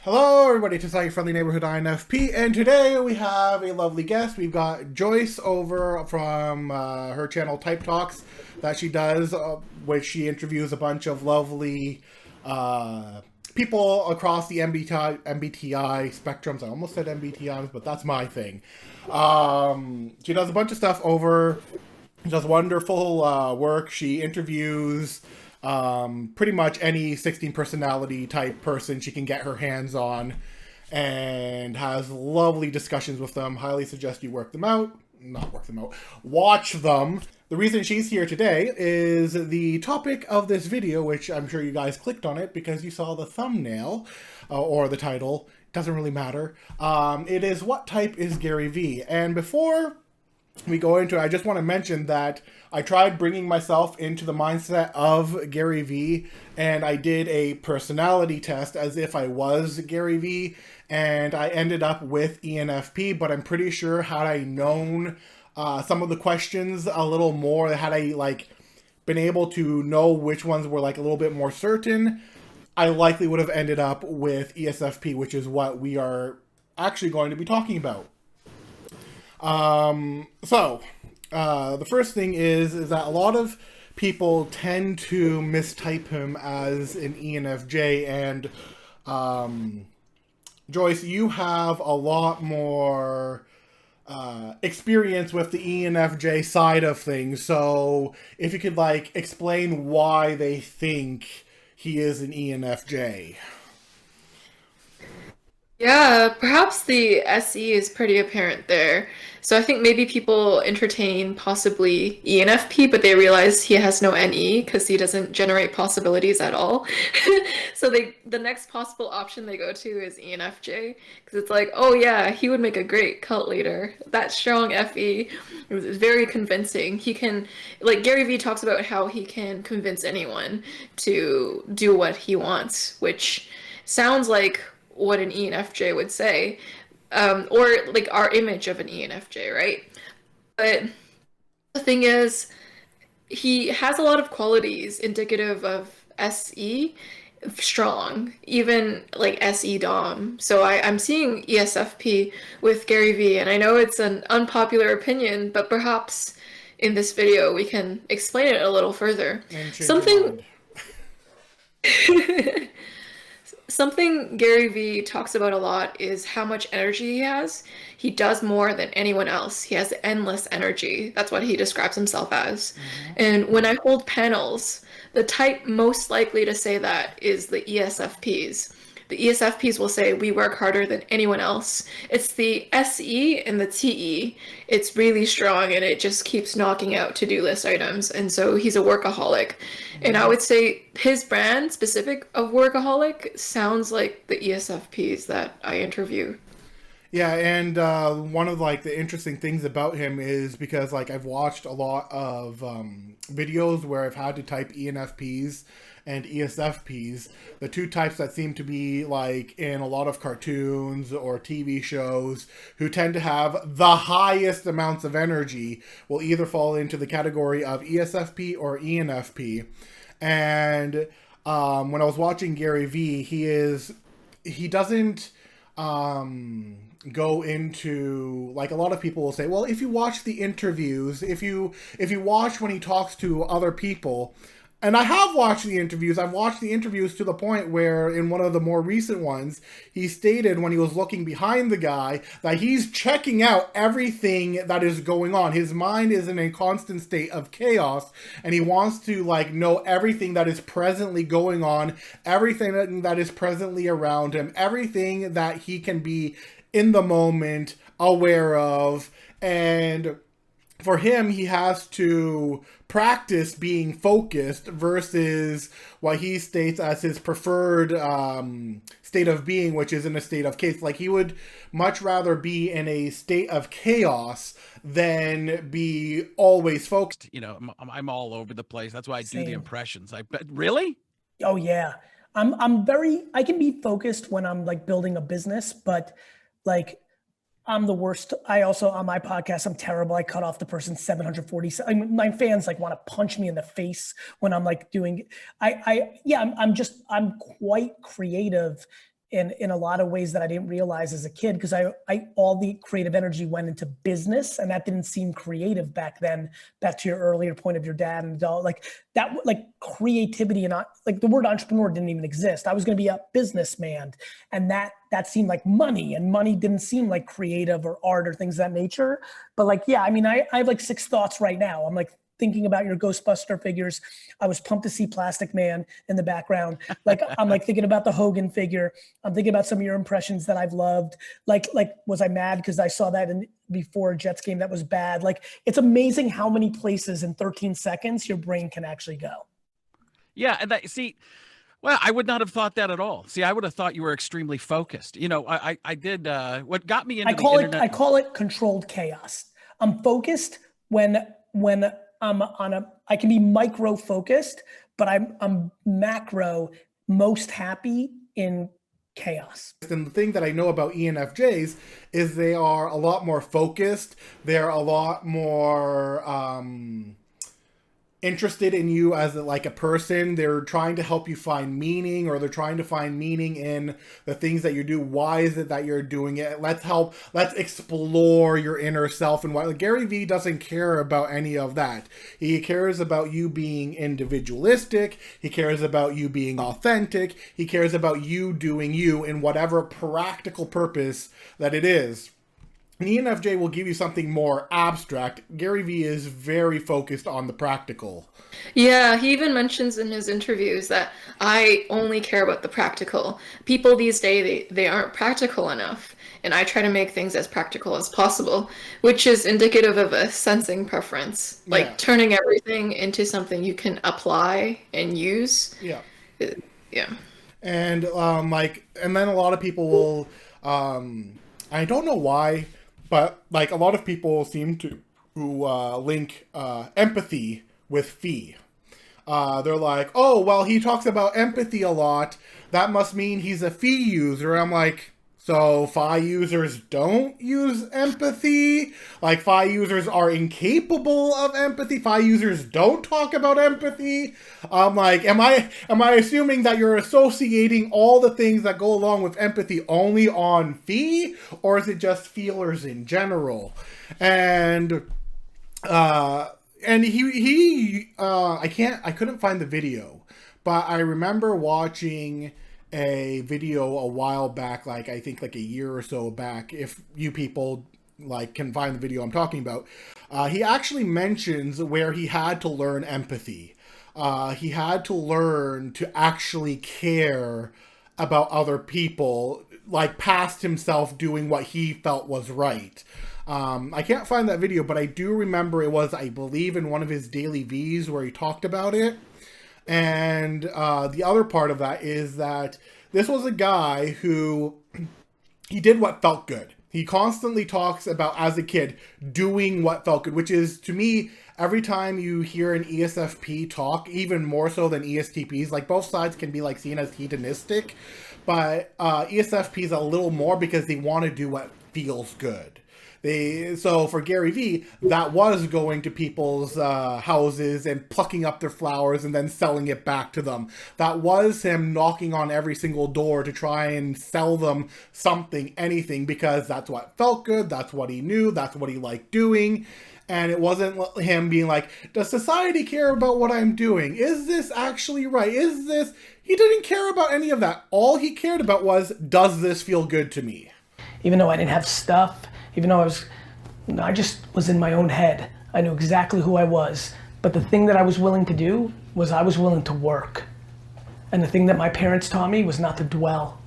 Hello, everybody, to your friendly neighborhood INFP, and today we have a lovely guest. We've got Joyce over from her channel Type Talks that she does, which she interviews a bunch of lovely people across the MBTI spectrums. I almost said MBTIs, but that's my thing. She does a bunch of stuff over. She does wonderful work. She interviews pretty much any 16 personality type person she can get her hands on and has lovely discussions with them. Highly suggest you work them out. Not work them out. Watch them. The reason she's here today is the topic of this video, which I'm sure you guys clicked on it because you saw the thumbnail or the title. Doesn't really matter. It is, what type is Gary Vee? And before we go into it, I just want to mention that I tried bringing myself into the mindset of Gary Vee, and I did a personality test as if I was Gary Vee, and I ended up with ENFP, but I'm pretty sure had I known some of the questions a little more, had I been able to know which ones were a little bit more certain, I likely would have ended up with ESFP, which is what we are actually going to be talking about. The first thing is that a lot of people tend to mistype him as an ENFJ, and Joyce, you have a lot more experience with the ENFJ side of things, so if you could explain why they think he is an ENFJ. Yeah, perhaps the SE is pretty apparent there. So I think maybe people entertain possibly ENFP, but they realize he has no NE because he doesn't generate possibilities at all. So the next possible option they go to is ENFJ because it's like, oh yeah, he would make a great cult leader. That strong FE it was very convincing. He can, like Gary Vee talks about how he can convince anyone to do what he wants, which sounds like what an ENFJ would say, or like our image of an ENFJ, right? But the thing is, he has a lot of qualities indicative of SE strong, even like SE Dom. So I'm seeing ESFP with Gary Vee, and I know it's an unpopular opinion, but perhaps in this video we can explain it a little further. And change your Something mind. Something Gary Vee talks about a lot is how much energy he has. He does more than anyone else. He has endless energy. That's what he describes himself as. Mm-hmm. And when I hold panels, the type most likely to say that is the ESFPs. The ESFPs will say, we work harder than anyone else. It's the SE and the TE. It's really strong and it just keeps knocking out to-do list items. And so he's a workaholic. And I Mm-hmm. would say his brand specific of workaholic sounds like the ESFPs that I interview. Yeah, and one of the interesting things about him is because I've watched a lot of videos where I've had to type ENFPs and ESFPs, the two types that seem to be in a lot of cartoons or TV shows, who tend to have the highest amounts of energy, will either fall into the category of ESFP or ENFP. And when I was watching Gary Vee, he doesn't go into, a lot of people will say, well, if you watch the interviews, if you watch when he talks to other people, and I have watched the interviews. I've watched the interviews to the point where in one of the more recent ones, he stated when he was looking behind the guy that he's checking out everything that is going on. His mind is in a constant state of chaos, and he wants to know everything that is presently going on, everything that is presently around him, everything that he can be in the moment aware of. And for him, he has to practice being focused versus what he states as his preferred state of being, which is in a state of chaos. He would much rather be in a state of chaos than be always focused. I'm all over the place. That's why I do the Same. impressions. I bet. Really? Oh yeah. I can be focused when I'm building a business, but like I'm the worst. I also, on my podcast, I'm terrible. I cut off the person 740. My fans want to punch me in the face when I'm doing, I'm quite creative in a lot of ways that I didn't realize as a kid, because I all the creative energy went into business, and that didn't seem creative back then. Back to your earlier point of your dad and all, like that, like creativity and not like the word entrepreneur didn't even exist. I was going to be a businessman, and that seemed like money, and money didn't seem like creative or art or things of that nature. But like, yeah, I mean, I have like 6 thoughts right now. I'm like thinking about your Ghostbuster figures. I was pumped to see Plastic Man in the background. Like, I'm like thinking about the Hogan figure. I'm thinking about some of your impressions that I've loved. Like, was I mad because I saw that before a Jets game that was bad? Like, it's amazing how many places in 13 seconds your brain can actually go. Yeah. And well, I would not have thought that at all. See, I would have thought you were extremely focused. You know, I did, what got me into I call the internet. I call it controlled chaos. I'm focused when I'm I can be micro focused, but I'm macro most happy in chaos. And the thing that I know about ENFJs is they are a lot more focused. They're a lot more interested in you as like a person. They're trying to help you find meaning, or they're trying to find meaning in the things that you do. Why is it that you're doing it? Let's explore your inner self. And why, like, Gary Vee doesn't care about any of that. He cares about you being individualistic. He cares about you being authentic. He cares about you doing you in whatever practical purpose that it is. And ENFJ will give you something more abstract. Gary Vee is very focused on the practical. Yeah, he even mentions in his interviews that I only care about the practical. People these days, they aren't practical enough, and I try to make things as practical as possible, which is indicative of a sensing preference, like turning everything into something you can apply and use. Yeah. Yeah. And and then a lot of people will, I don't know why, but like a lot of people seem to link empathy with fee. They're like, oh, well, he talks about empathy a lot. That must mean he's a fee user. I'm like, so FI users don't use empathy? Like, FI users are incapable of empathy? FI users don't talk about empathy? I'm like, am I assuming that you're associating all the things that go along with empathy only on FI? Or is it just feelers in general? And he I couldn't find the video, but I remember watching a video a while back, like I think like a year or so back, if you people like can find the video I'm talking about. He actually mentions where he had to learn empathy. He had to learn to actually care about other people, like past himself doing what he felt was right. I can't find that video, but I do remember it was, I believe, in one of his daily Vees where he talked about it. And the other part of that is that this was a guy who, he did what felt good. He constantly talks about, as a kid, doing what felt good, which is, to me, every time you hear an ESFP talk, even more so than ESTPs, like both sides can be like seen as hedonistic, but ESFPs a little more because they want to do what feels good. So for Gary Vee, that was going to people's houses and plucking up their flowers and then selling it back to them. That was him knocking on every single door to try and sell them something, anything, because that's what felt good, that's what he knew, that's what he liked doing. And it wasn't him being like, does society care about what I'm doing? Is this actually right? Is this... He didn't care about any of that. All he cared about was, does this feel good to me? Even though I didn't have stuff, even though I just was in my own head. I knew exactly who I was. But the thing that I was willing to do was I was willing to work. And the thing that my parents taught me was not to dwell,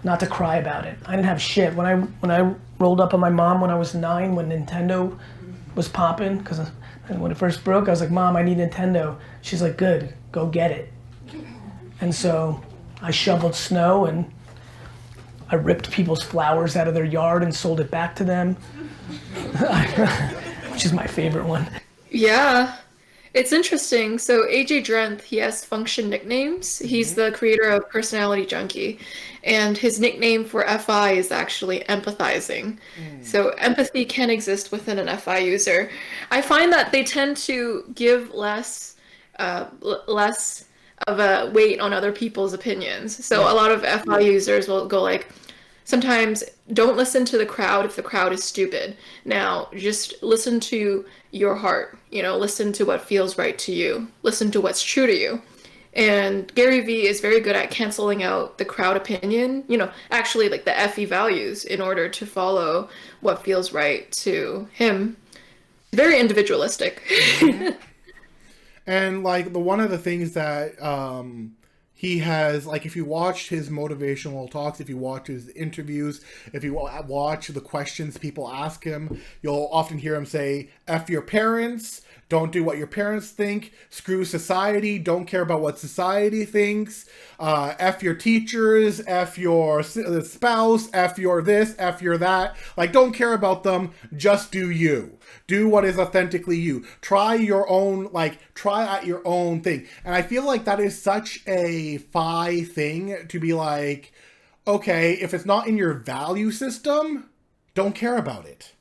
not to cry about it. I didn't have shit. When I rolled up on my mom when I was 9, when Nintendo was popping, because when it first broke, I was like, Mom, I need Nintendo. She's like, good, go get it. And so I shoveled snow and I ripped people's flowers out of their yard and sold it back to them, which is my favorite one. Yeah, it's interesting. So AJ Drenth, he has function nicknames. He's the creator of Personality Junkie, and his nickname for FI is actually empathizing. So empathy can exist within an FI user. I find that they tend to give less of a weight on other people's opinions. So a lot of FI users will go like, sometimes don't listen to the crowd if the crowd is stupid. Now, just listen to your heart, listen to what feels right to you, listen to what's true to you. And Gary Vee is very good at canceling out the crowd opinion, actually like the FE values in order to follow what feels right to him. Very individualistic. And like one of the things that he has, like, if you watch his motivational talks, if you watch his interviews, if you watch the questions people ask him, you'll often hear him say, F your parents, don't do what your parents think, screw society, don't care about what society thinks, F your teachers, F your spouse, F your this, F your that. Like, don't care about them, just do you. Do what is authentically you. Try your own, try at your own thing. And I feel like that is such a FI thing to be like, okay, if it's not in your value system, don't care about it.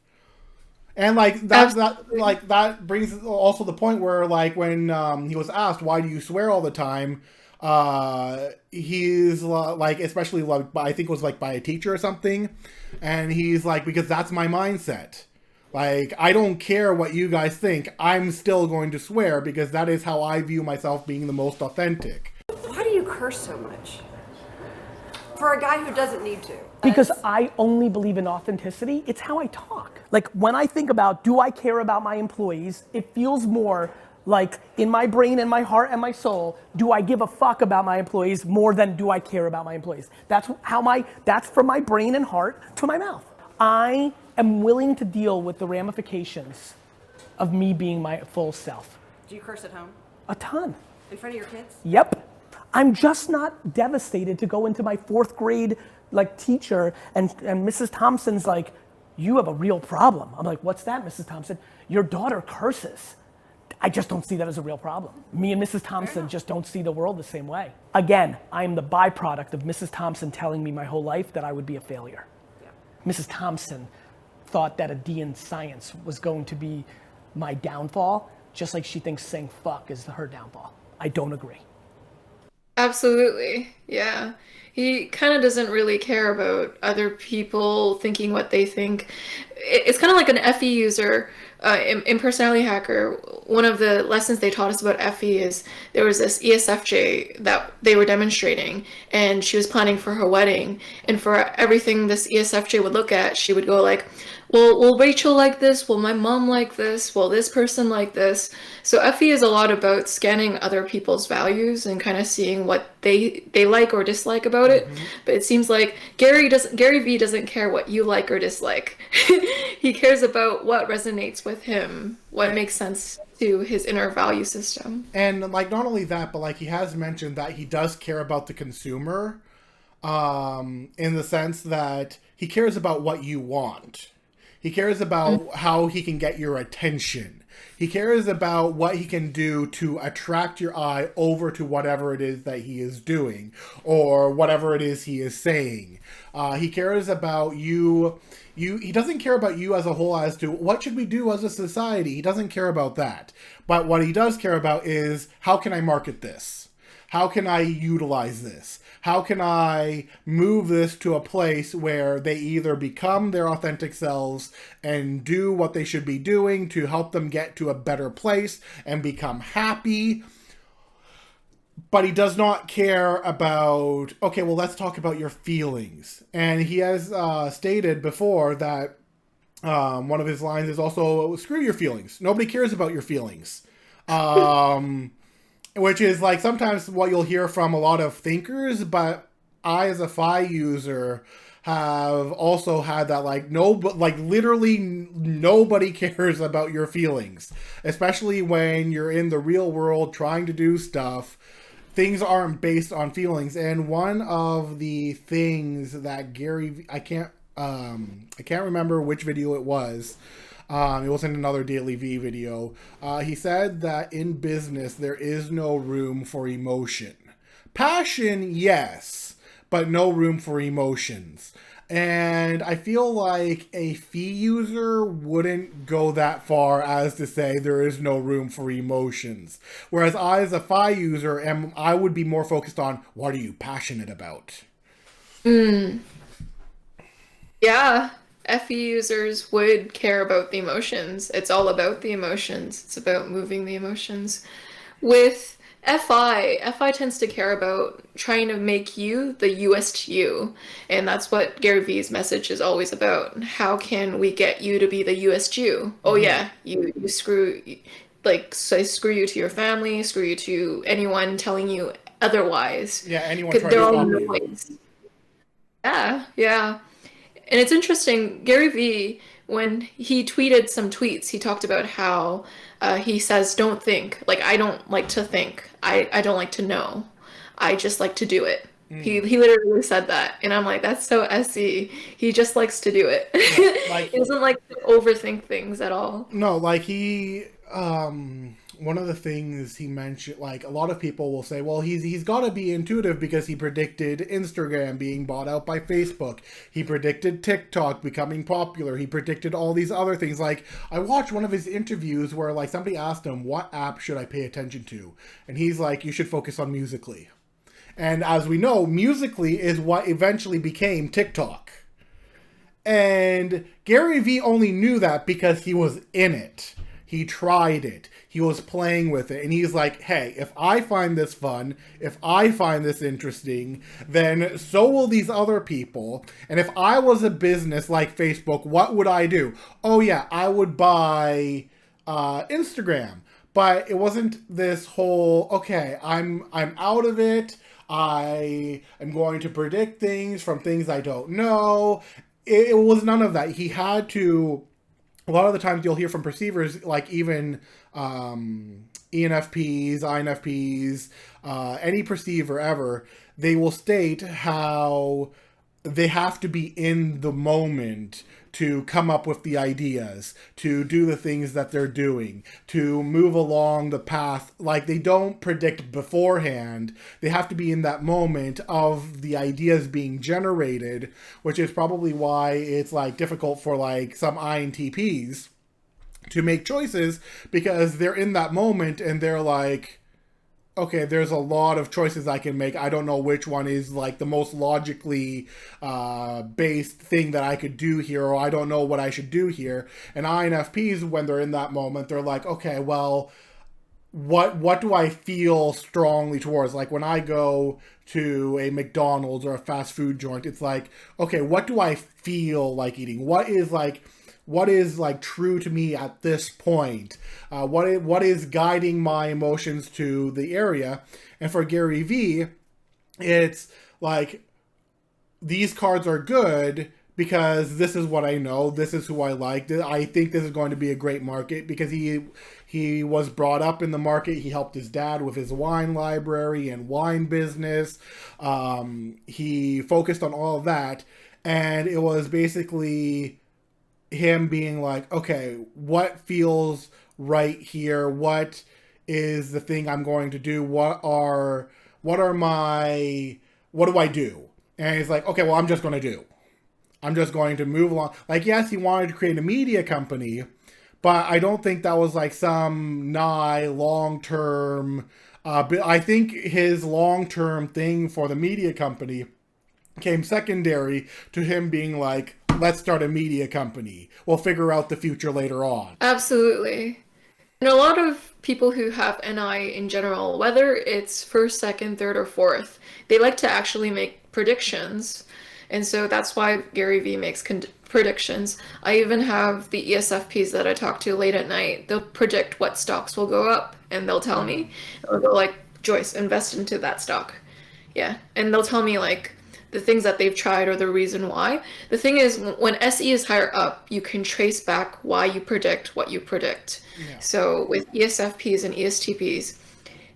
And that brings also the point where, like, when he was asked, why do you swear all the time? He's like, especially like, I think it was like by a teacher or something. And he's like, because that's my mindset. Like, I don't care what you guys think. I'm still going to swear because that is how I view myself being the most authentic. Why do you curse so much? For a guy who doesn't need to. Because I only believe in authenticity. It's how I talk. Like, when I think about, do I care about my employees? It feels more like in my brain and my heart and my soul, do I give a fuck about my employees more than do I care about my employees? That's from my brain and heart to my mouth. I am willing to deal with the ramifications of me being my full self. Do you curse at home? A ton. In front of your kids? Yep. I'm just not devastated to go into my 4th grade teacher and Mrs. Thompson's like, you have a real problem. I'm like, what's that, Mrs. Thompson? Your daughter curses. I just don't see that as a real problem. Me and Mrs. Thompson just don't see the world the same way. Again, I'm the byproduct of Mrs. Thompson telling me my whole life that I would be a failure. Yeah. Mrs. Thompson thought that a D in science was going to be my downfall, just like she thinks saying fuck is her downfall. I don't agree. Absolutely. Yeah. He kind of doesn't really care about other people thinking what they think. It's kind of like an FE user in Personality Hacker. One of the lessons they taught us about FE is there was this ESFJ that they were demonstrating, and she was planning for her wedding. And for everything this ESFJ would look at, she would go like, well, will Rachel like this? Will my mom like this? Will this person like this? So FE is a lot about scanning other people's values and kind of seeing what they like or dislike about it. Mm-hmm. But it seems like Gary Vee doesn't care what you like or dislike. He cares about what resonates with him, what makes sense to his inner value system. And like, not only that, but like, he has mentioned that he does care about the consumer, in the sense that he cares about what you want. He cares about how he can get your attention. He cares about what he can do to attract your eye over to whatever it is that he is doing or whatever it is he is saying. He cares about you. He doesn't care about you as a whole as to what should we do as a society. He doesn't care about that. But what he does care about is, how can I market this? How can I utilize this? How can I move this to a place where they either become their authentic selves and do what they should be doing to help them get to a better place and become happy? But he does not care about, okay, well, let's talk about your feelings. And he has stated before that one of his lines is also, screw your feelings. Nobody cares about your feelings. Which is like sometimes what you'll hear from a lot of thinkers, but I as a FI user have also had that literally nobody cares about your feelings, especially when you're in the real world trying to do stuff. Things aren't based on feelings. And one of the things that I can't remember which video it was. It was in another Daily V video. He said that in business, there is no room for emotion. Passion, yes, but no room for emotions. And I feel like a fee user wouldn't go that far as to say there is no room for emotions. Whereas I, as a FI user, I would be more focused on what are you passionate about? Yeah, FE users would care about the emotions. It's all about the emotions. It's about moving the emotions. With FI tends to care about trying to make you the UST you. And that's what Gary Vee's message is always about. How can we get you to be the UST you? Oh yeah, you screw, like, so screw you to your family, screw you to anyone telling you otherwise. Yeah, anyone 'Cause trying they're to all stop you. noise. Yeah, yeah. And it's interesting, Gary Vee, when he tweeted some tweets, he talked about how he says, don't think. Like, I don't like to think. I don't like to know. I just like to do it. He literally said that. And I'm like, that's so SE. He just likes to do it. Yeah, like, He doesn't like to overthink things at all. no, like he, one of the things he mentioned, like a lot of people will say, well, he's got to be intuitive because he predicted Instagram being bought out by Facebook. He predicted TikTok becoming popular. He predicted all these other things. Like, I watched one of his interviews where like somebody asked him, what app should I pay attention to? And he's like, you should focus on Musical.ly. And as we know, Musical.ly is what eventually became TikTok. And Gary Vee only knew that because he was in it. He tried it. He was playing with it. And he's like, hey, if I find this fun, if I find this interesting, then so will these other people. And if I was a business like Facebook, what would I do? Oh yeah, I would buy Instagram. But it wasn't this whole, okay, I'm out of it. I am going to predict things from things I don't know. It was none of that. He had to, a lot of the times you'll hear from perceivers, like even ENFPs, INFPs, any perceiver ever, they will state how they have to be in the moment to come up with the ideas, to do the things that they're doing, to move along the path. Like, they don't predict beforehand. They have to be in that moment of the ideas being generated, which is probably why it's like difficult for like some INTPs to make choices, because they're in that moment and they're like, okay, there's a lot of choices I can make. I don't know which one is like the most logically based thing that I could do here, or I don't know what I should do here. And INFPs, when they're in that moment, they're like, okay, well, what do I feel strongly towards? Like when I go to a McDonald's or a fast food joint, it's like, okay, what do I feel like eating? What is like true to me at this point? What is guiding my emotions to the area? And for Gary Vee, it's like, these cards are good because this is what I know. This is who I like. I think this is going to be a great market, because he was brought up in the market. He helped his dad with his wine library and wine business. He focused on all of that. And it was basically him being like, okay, what feels right here? What is the thing I'm going to do? What do I do? And he's like, okay, well, I'm just going to move along. Like, yes, he wanted to create a media company, but I don't think that was like some long-term, but I think his long-term thing for the media company came secondary to him being like, let's start a media company. We'll figure out the future later on. Absolutely. And a lot of people who have NI in general, whether it's first, second, third, or fourth, they like to actually make predictions. And so that's why Gary Vee makes predictions. I even have the ESFPs that I talk to late at night. They'll predict what stocks will go up, and they'll tell me. They'll go like, Joyce, invest into that stock. Yeah. And they'll tell me like the things that they've tried or the reason why. The thing is, when SE is higher up, you can trace back why you predict what you predict. Yeah. So with ESFPs and ESTPs,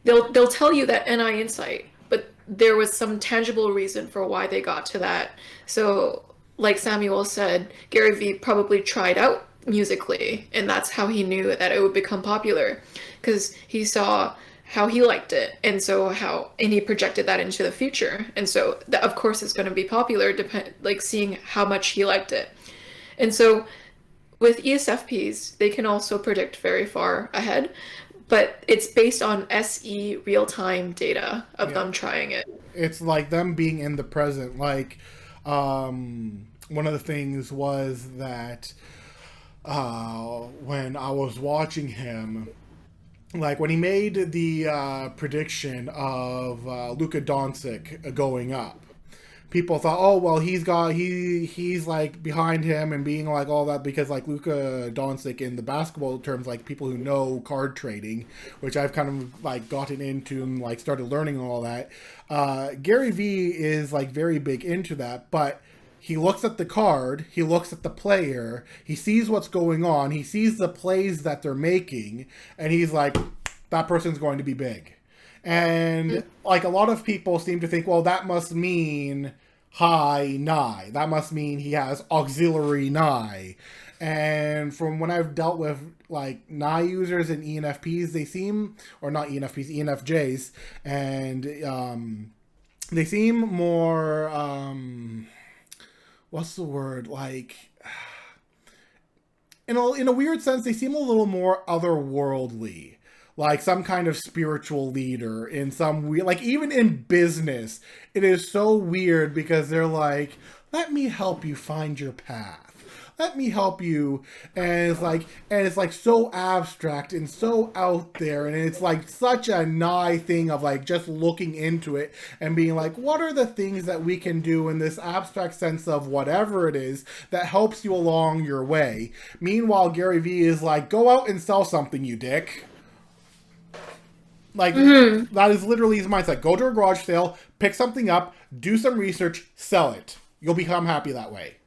they'll tell you that NI insight, but there was some tangible reason for why they got to that. So like Samuel said, Gary Vee probably tried out Musical.ly, and that's how he knew that it would become popular, because he saw how he liked it, and he projected that into the future, and so that of course is going to be popular, like seeing how much he liked it. And so with ESFPs, they can also predict very far ahead, but it's based on SE real-time data of them trying it. It's like them being in the present. Like, one of the things was that when I was watching him, like when he made the prediction of Luka Doncic going up, people thought, oh well, he's like behind him and being like all that, because like Luka Doncic in the basketball terms, like people who know card trading, which I've kind of like gotten into and like started learning all that. Gary Vee is like very big into that, but he looks at the card, he looks at the player, he sees what's going on, he sees the plays that they're making, and he's like, that person's going to be big. And like a lot of people seem to think, well, that must mean high nigh. That must mean he has auxiliary nigh. And from when I've dealt with like nigh users and ENFPs, they seem, or not ENFPs, ENFJs, and they seem more, what's the word? Like, in a weird sense, they seem a little more otherworldly. Like some kind of spiritual leader in some weird, like even in business, it is so weird because they're like, let me help you find your path. Let me help you. And it's like so abstract and so out there. And it's like such a nigh thing of like just looking into it and being like, what are the things that we can do in this abstract sense of whatever it is that helps you along your way. Meanwhile, Gary Vee is like, go out and sell something, you dick. Like, that is literally his mindset. Go to a garage sale, pick something up, do some research, sell it. You'll become happy that way.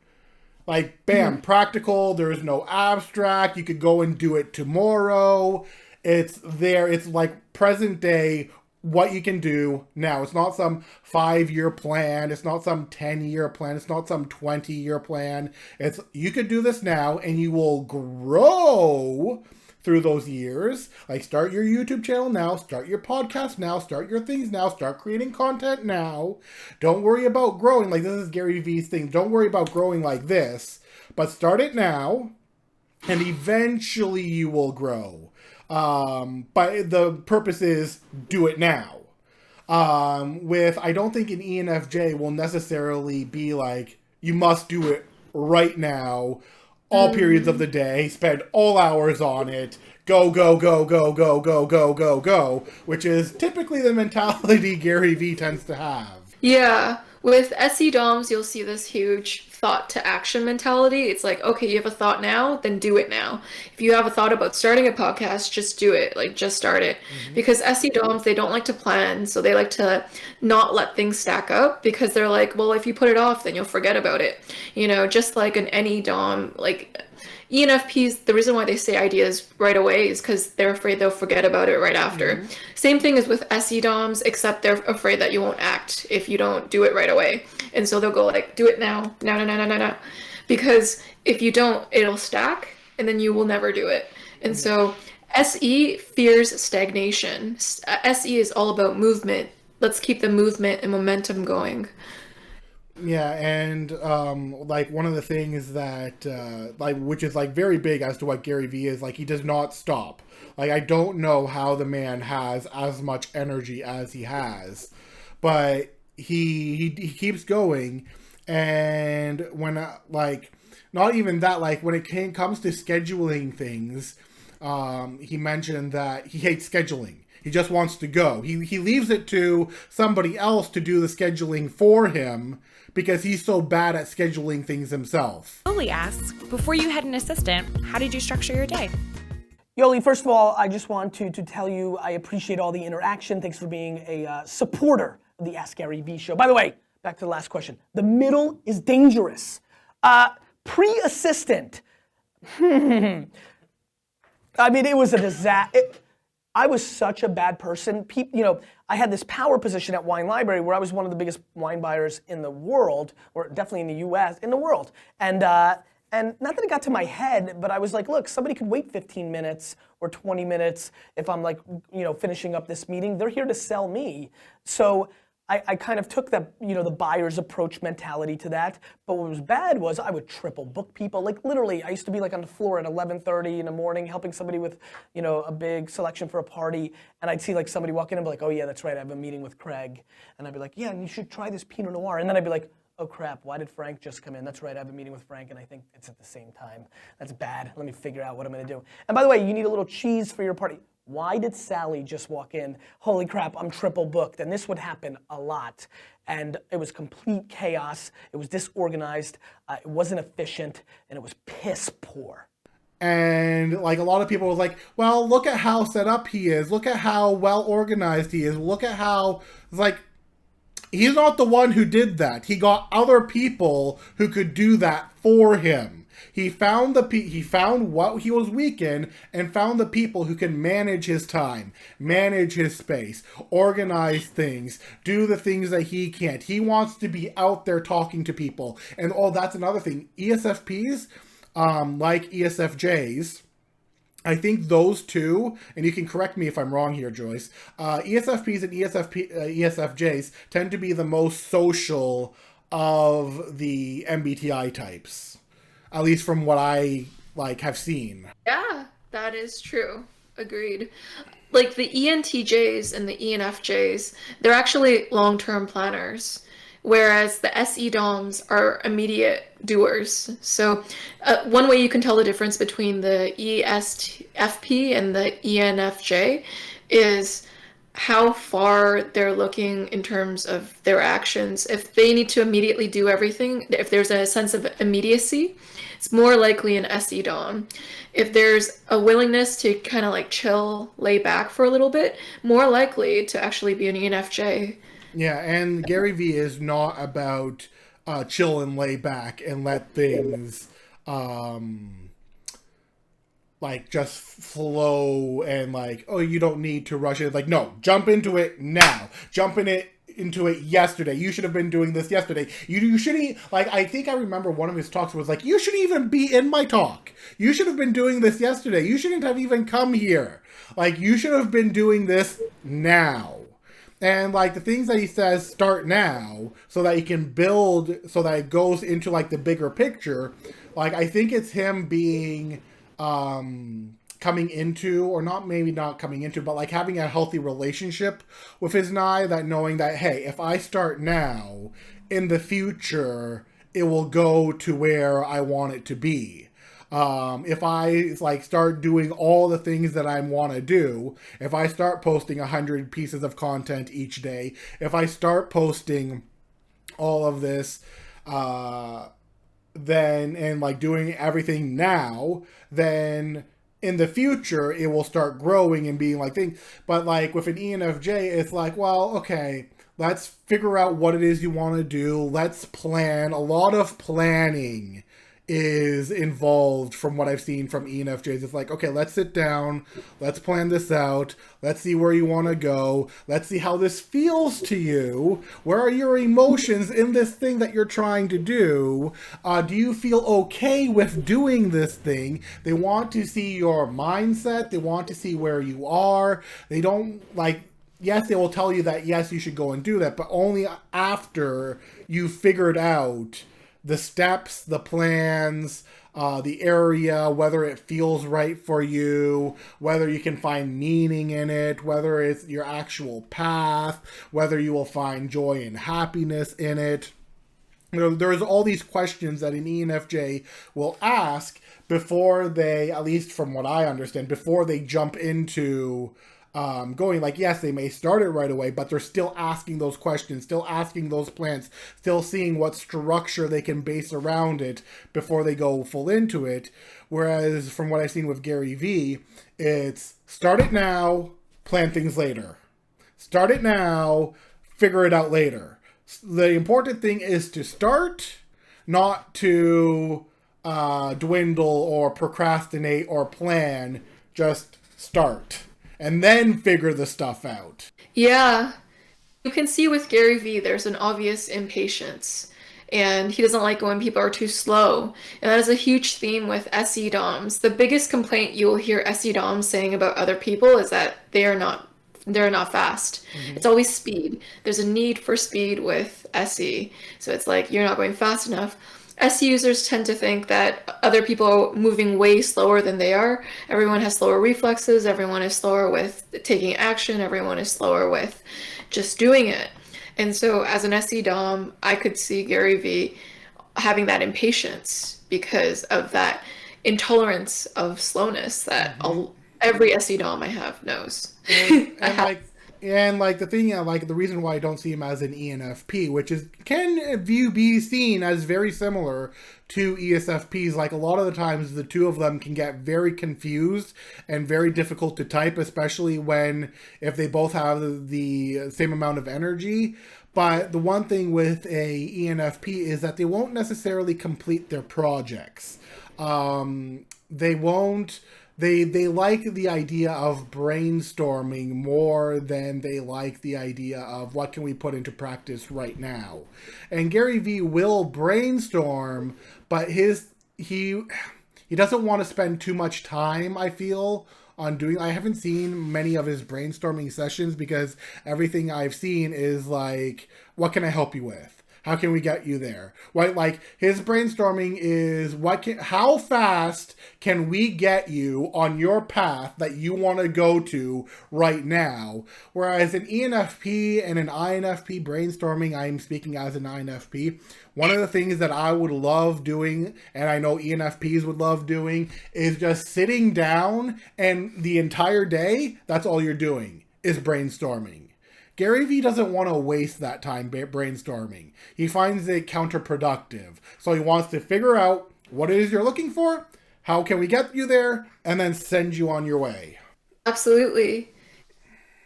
Like, bam, practical. There's no abstract. You could go and do it tomorrow. It's there. It's like present day, what you can do now. It's not some 5-year plan. It's not some 10-year plan. It's not some 20-year plan. It's, you could do this now and you will grow through those years. Like, start your YouTube channel now, start your podcast now, start your things now, start creating content now. Don't worry about growing. Like, this is Gary Vee's thing. Don't worry about growing like this, but start it now, and eventually you will grow. But the purpose is do it now. I don't think an ENFJ will necessarily be like, you must do it right now, all periods of the day, spend all hours on it, go, go, go, go, go, go, go, go, go, which is typically the mentality Gary Vee tends to have. Yeah, with SE DOMs, you'll see this huge thought to action mentality. It's like, okay, you have a thought now, then do it now. If you have a thought about starting a podcast, just do it. Like, just start it. Because SE DOMs, they don't like to plan, so they like to not let things stack up, because they're like, well, if you put it off, then you'll forget about it. You know, just like an NE DOM, like ENFPs, the reason why they say ideas right away is because they're afraid they'll forget about it right after. Same thing as with SE DOMs, except they're afraid that you won't act if you don't do it right away. And so they'll go like, do it now, no. Because if you don't, it'll stack, and then you will never do it. And so SE fears stagnation. SE is all about movement. Let's keep the movement and momentum going. Yeah, and like one of the things that like, which is like very big as to what Gary Vee is, like, he does not stop. Like, I don't know how the man has as much energy as he has, but he keeps going. And when like, not even that, like when it comes to scheduling things, he mentioned that he hates scheduling. He just wants to go. He leaves it to somebody else to do the scheduling for him, because he's so bad at scheduling things himself. Yoli asks, before you had an assistant, how did you structure your day? Yoli, first of all, I just want to tell you I appreciate all the interaction. Thanks for being a supporter of the Ask Gary Vee show. By the way, back to the last question. The middle is dangerous. Pre-assistant. I mean, it was a disaster. I was such a bad person. You know, I had this power position at Wine Library where I was one of the biggest wine buyers in the world, or definitely in the US, in the world. And And not that it got to my head, but I was like, look, somebody could wait 15 minutes or 20 minutes if I'm like, finishing up this meeting. They're here to sell me. So I kind of took that, the buyer's approach mentality to that. But what was bad was I would triple book people. Like literally, I used to be like on the floor at 11:30 in the morning helping somebody with, a big selection for a party. And I'd see like somebody walk in and be like, oh yeah, that's right, I have a meeting with Craig. And I'd be like, yeah, and you should try this Pinot Noir. And then I'd be like, oh crap, why did Frank just come in? That's right, I have a meeting with Frank and I think it's at the same time. That's bad, let me figure out what I'm gonna do. And by the way, you need a little cheese for your party. Why did Sally just walk in? Holy crap, I'm triple booked. And this would happen a lot. And it was complete chaos. It was disorganized. It wasn't efficient. And it was piss poor. And like a lot of people was like, well, look at how set up he is. Look at how well organized he is. Look at how, it's like, he's not the one who did that. He got other people who could do that for him. He found what he was weak in and found the people who can manage his time, manage his space, organize things, do the things that he can't. He wants to be out there talking to people. And that's another thing. ESFPs, like ESFJs, I think those two, and you can correct me if I'm wrong here, Joyce, ESFPs and ESFJs tend to be the most social of the MBTI types. At least from what I have seen. Yeah, that is true. Agreed. Like the ENTJs and the ENFJs, they're actually long-term planners, whereas the SE DOMs are immediate doers. So one way you can tell the difference between the ESFP and the ENFJ is how far they're looking in terms of their actions. If they need to immediately do everything, if there's a sense of immediacy, it's more likely an SE DOM. If there's a willingness to kind of like chill, lay back for a little bit, more likely to actually be an ENFJ. Yeah, and GaryVee is not about chill and lay back and let things just flow and you don't need to rush it. No, jump into it now. Jump into it yesterday. You should have been doing this yesterday. You shouldn't, I think I remember one of his talks was you shouldn't even be in my talk. You should have been doing this yesterday. You shouldn't have even come here. You should have been doing this now. And the things that he says, start now, so that he can build, so that it goes into the bigger picture. I think it's him being coming into, or not coming into, but having a healthy relationship with his nai, that knowing that, hey, if I start now, in the future, it will go to where I want it to be. If I start doing all the things that I want to do, if I start posting 100 pieces of content each day, if I start posting all of this, then, and doing everything now, then in the future it will start growing and being things. But with an ENFJ, it's well, okay, let's figure out what it is you want to do. Let's plan. A lot of planning is involved from what I've seen from ENFJs. It's okay, let's sit down, let's plan this out, let's see where you want to go, let's see how this feels to you, where are your emotions in this thing that you're trying to do, do you feel okay with doing this thing? They want to see your mindset, they want to see where you are, they don't yes, they will tell you that yes, you should go and do that, but only after you've figured out the steps, the plans, the area, whether it feels right for you, whether you can find meaning in it, whether it's your actual path, whether you will find joy and happiness in it. There's all these questions that an ENFJ will ask before they, at least from what I understand, before they jump into going yes, they may start it right away, but they're still asking those questions, still asking those plans, still seeing what structure they can base around it before they go full into it. Whereas from what I've seen with Gary Vee, it's start it now, plan things later. Start it now, figure it out later. The important thing is to start, not to dwindle or procrastinate or plan. Just start. And then figure the stuff out. Yeah. You can see with Gary Vee, there's an obvious impatience. and he doesn't like it when people are too slow. And that is a huge theme with SE DOMs. The biggest complaint you will hear SE DOMs saying about other people is that they're not fast. It's always speed. There's a need for speed with SE. So it's like you're not going fast enough. SE users tend to think that other people are moving way slower than they are. Everyone has slower reflexes. Everyone is slower with taking action. Everyone is slower with just doing it. And so as an SE DOM, I could see Gary Vee having that impatience because of that intolerance of slowness that every SE DOM I have knows. And like the thing, like the reason why I don't see him as an ENFP, which is can be seen as very similar to ESFPs. Like a lot of the times, the two of them can get very confused and very difficult to type, especially if they both have the same amount of energy. But the one thing with a ENFP is that they won't necessarily complete their projects. They won't. They like the idea of brainstorming more than they like the idea of what can we put into practice right now. And Gary Vee will brainstorm, but he doesn't want to spend too much time, I feel, on doing. I haven't seen many of his brainstorming sessions because everything I've seen is like, what can I help you with? How can we get you there? Right? Like his brainstorming is how fast can we get you on your path that you want to go to right now? Whereas an ENFP and an INFP brainstorming, I'm speaking as an INFP, one of the things that I would love doing, and I know ENFPs would love doing, is just sitting down and the entire day, that's all you're doing is brainstorming. Gary Vee doesn't want to waste that time brainstorming. He finds it counterproductive. So he wants to figure out what it is you're looking for, how can we get you there, and then send you on your way. Absolutely.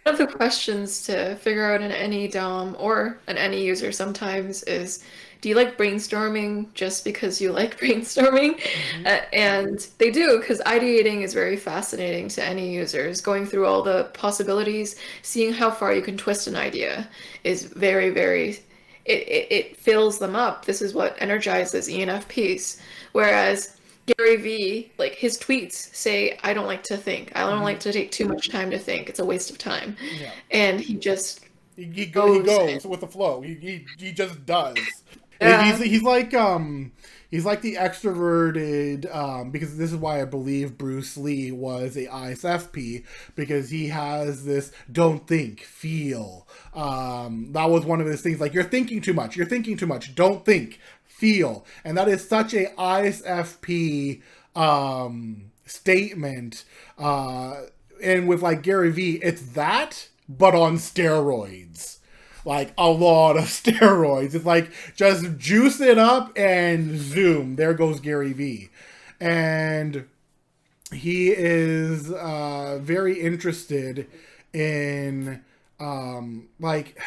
One of the questions to figure out in any DOM or an any user sometimes is, do you like brainstorming just because you like brainstorming? And they do, because ideating is very fascinating to any users. Going through all the possibilities, seeing how far you can twist an idea is very, very, it fills them up. This is what energizes ENFPs. Whereas Gary Vee, like his tweets say, I don't like to think. I don't like to take too much time to think. It's a waste of time. Yeah. And he just he goes with the flow. He just does. Yeah. He's like the extroverted, because this is why I believe Bruce Lee was a ISFP, because he has this don't think, feel. That was one of his things, like you're thinking too much, don't think, feel. And that is such a ISFP statement. And with like Gary Vee, it's that, but on steroids. Like a lot of steroids. It's like just juice it up and zoom. There goes Gary Vee. And he is very interested in like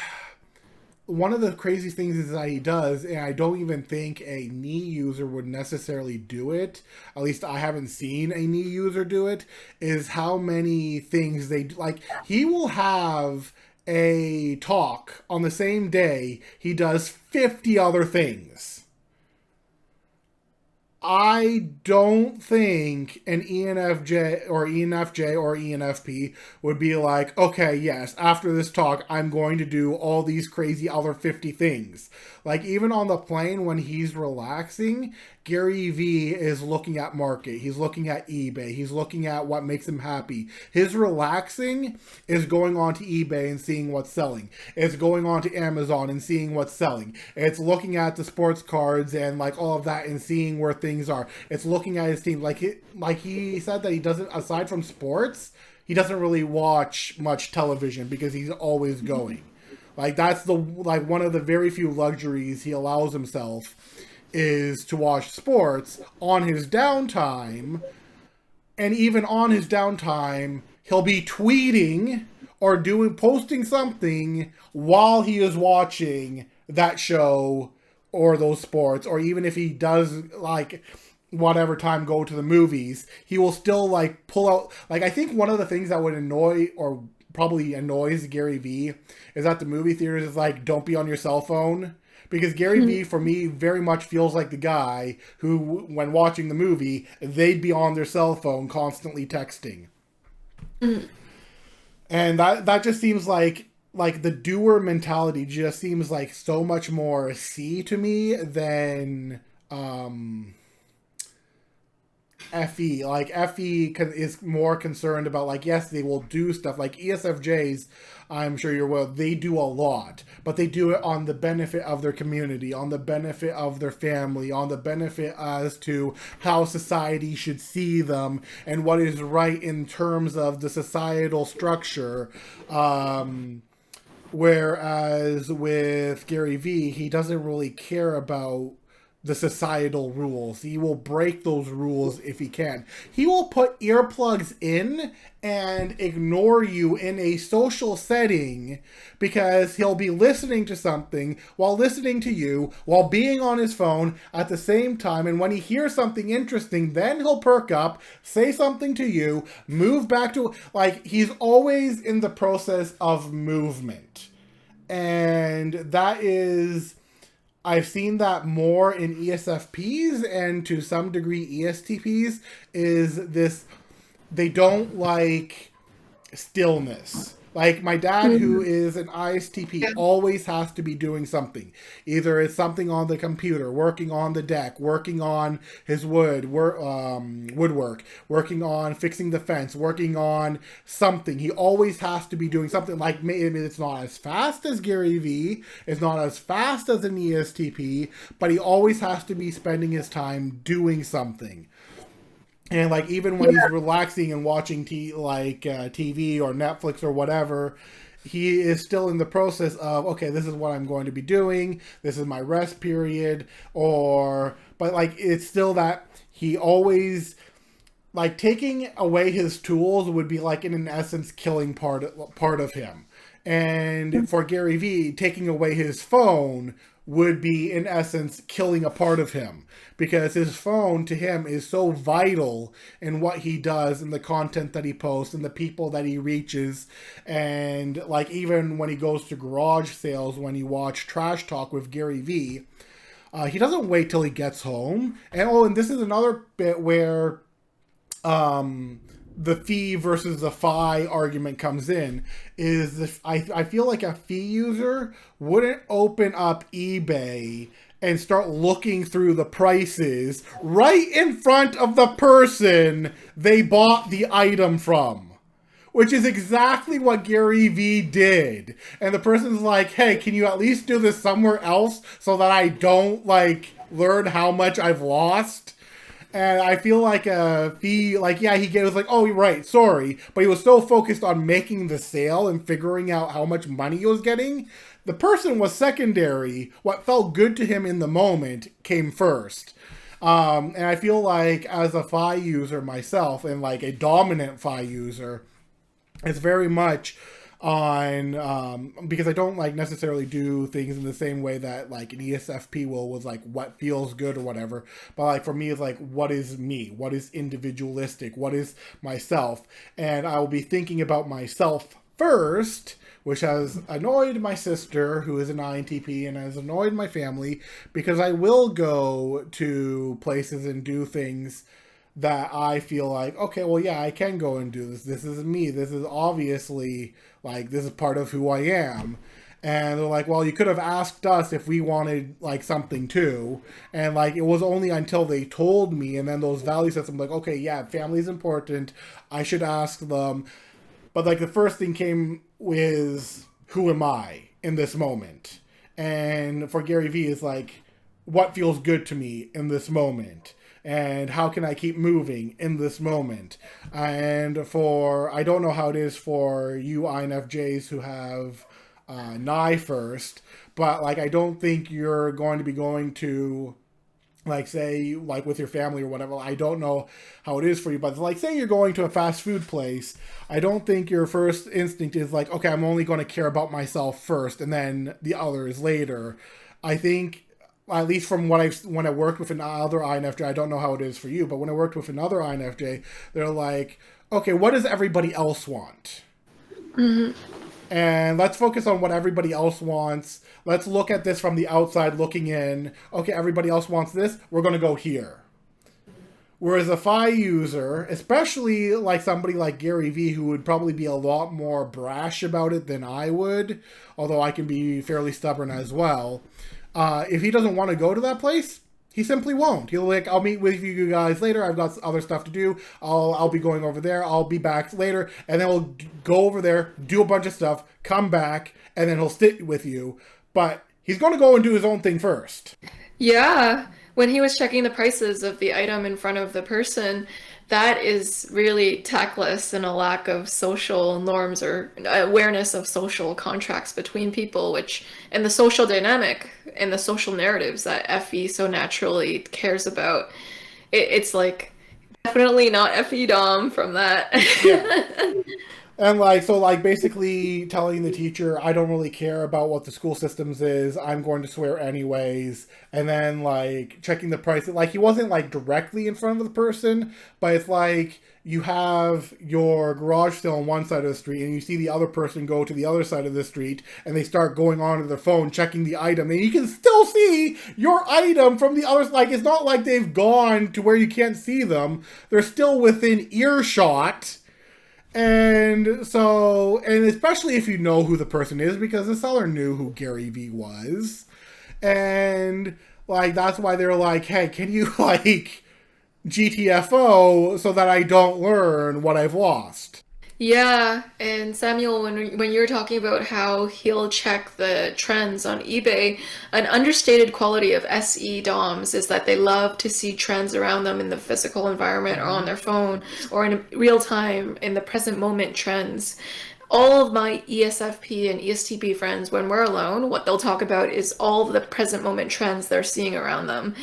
one of the crazy things is that he does, and I don't even think a knee user would necessarily do it, at least I haven't seen a knee user do it, is how many things they like. He will have a talk on the same day he does 50 other things. I don't think an ENFJ or ENFP would be like, okay, yes, after this talk, I'm going to do all these crazy other 50 things. Like, even on the plane when he's relaxing, Gary Vee is looking at market. He's looking at eBay. He's looking at what makes him happy. His relaxing is going on to eBay and seeing what's selling. It's going on to Amazon and seeing what's selling. It's looking at the sports cards and like all of that and seeing where things are. It's looking at his team. Like he said that he doesn't, aside from sports, he doesn't really watch much television because he's always going. Like that's one of the very few luxuries he allows himself is to watch sports on his downtime. And even on his downtime, he'll be tweeting or posting something while he is watching that show or those sports. Or even if he does like whatever time go to the movies, he will still like pull out. Like I think one of the things that would annoy or probably annoys Gary Vee is at the movie theaters is like, don't be on your cell phone. Because Gary Vee, for me, very much feels like the guy who, when watching the movie, they'd be on their cell phone constantly texting. And that just seems like the doer mentality just seems like so much more C to me than FE. Like, FE is more concerned about, like, yes, they will do stuff. Like, ESFJs, I'm sure you're aware, they do a lot. But they do it on the benefit of their community, on the benefit of their family, on the benefit as to how society should see them, and what is right in terms of the societal structure. Whereas with Gary Vee, he doesn't really care about the societal rules. He will break those rules if he can. He will put earplugs in and ignore you in a social setting because he'll be listening to something while listening to you, while being on his phone at the same time. And when he hears something interesting, then he'll perk up, say something to you, move back to, like, he's always in the process of movement. And that is, I've seen that more in ESFPs and to some degree ESTPs, is this, they don't like stillness. Like my dad, who is an ISTP, always has to be doing something. Either it's something on the computer, working on the deck, working on his woodwork, working on fixing the fence, working on something. He always has to be doing something. Like, maybe it's not as fast as Gary Vee, it's not as fast as an ESTP, but he always has to be spending his time doing something. And, like, even when he's relaxing and watching TV or Netflix or whatever, he is still in the process of, okay, this is what I'm going to be doing. This is my rest period. But, like, it's still that he always, like, taking away his tools would be, like, in essence, killing part of him. And for Gary Vee, taking away his phone would be, in essence, killing a part of him. Because his phone, to him, is so vital in what he does and the content that he posts and the people that he reaches. And, like, even when he goes to garage sales, when you watch Trash Talk with Gary Vee, he doesn't wait till he gets home. And this is another bit where the fee versus the FI argument comes in, is this, I feel like a fee user wouldn't open up eBay and start looking through the prices right in front of the person they bought the item from. Which is exactly what Gary Vee did. And the person's like, hey, can you at least do this somewhere else so that I don't, like, learn how much I've lost? And I feel like he was like, oh, right, sorry. But he was so focused on making the sale and figuring out how much money he was getting. The person was secondary. What felt good to him in the moment came first. And I feel like as a FI user myself, and like a dominant FI user, it's very much on, because I don't like necessarily do things in the same way that like an ESFP will, with like what feels good or whatever. But like for me, it's like, what is me? What is individualistic? What is myself? And I will be thinking about myself first, which has annoyed my sister, who is an INTP, and has annoyed my family, because I will go to places and do things that I feel like, okay, well, yeah, I can go and do this. This is me. This is obviously, like, this is part of who I am. And they're like, well, you could have asked us if we wanted, like, something too. And, like, it was only until they told me, and then those value sets, I'm like, okay, yeah, family's important. I should ask them. But, like, the first thing came with, who am I in this moment? And for Gary Vee, it's like, what feels good to me in this moment? And how can I keep moving in this moment? And for, I don't know how it is for you INFJs who have NI first, but like, I don't think you're going to be going to, like, say, like with your family or whatever. I don't know how it is for you, but like, say you're going to a fast food place. I don't think your first instinct is like, okay, I'm only going to care about myself first and then the others later. I think, at least from when I worked with another INFJ, I don't know how it is for you, but when I worked with another INFJ, they're like, okay, what does everybody else want? Mm-hmm. and let's focus on what everybody else wants. Let's look at this from the outside looking in. Okay, everybody else wants this. We're going to go here. Whereas a FI user, especially like somebody like Gary Vee, who would probably be a lot more brash about it than I would, although I can be fairly stubborn as well, if he doesn't want to go to that place, he simply won't. He'll like, I'll meet with you guys later. I've got other stuff to do. I'll be going over there. I'll be back later. And then we'll go over there, do a bunch of stuff, come back, and then he'll sit with you. But he's going to go and do his own thing first. Yeah. When he was checking the prices of the item in front of the person, that is really tactless and a lack of social norms or awareness of social contracts between people, which, and the social dynamic and the social narratives that FE so naturally cares about. It's like definitely not FE Dom from that. Yeah. And like, so like basically telling the teacher, I don't really care about what the school systems is. I'm going to swear anyways. And then like checking the price. Like he wasn't like directly in front of the person, but it's like you have your garage sale on one side of the street and you see the other person go to the other side of the street and they start going onto their phone, checking the item, and you can still see your item from the other side. Like it's not like they've gone to where you can't see them. They're still within earshot. And so, and especially if you know who the person is, because the seller knew who Gary Vee was. And like, that's why they're like, hey, can you like GTFO so that I don't learn what I've lost? Yeah, and Samuel, when you were talking about how he'll check the trends on eBay, an understated quality of SE DOMs is that they love to see trends around them in the physical environment or on their phone or in real time in the present moment trends. All of my ESFP and ESTP friends, when we're alone, what they'll talk about is all the present moment trends they're seeing around them.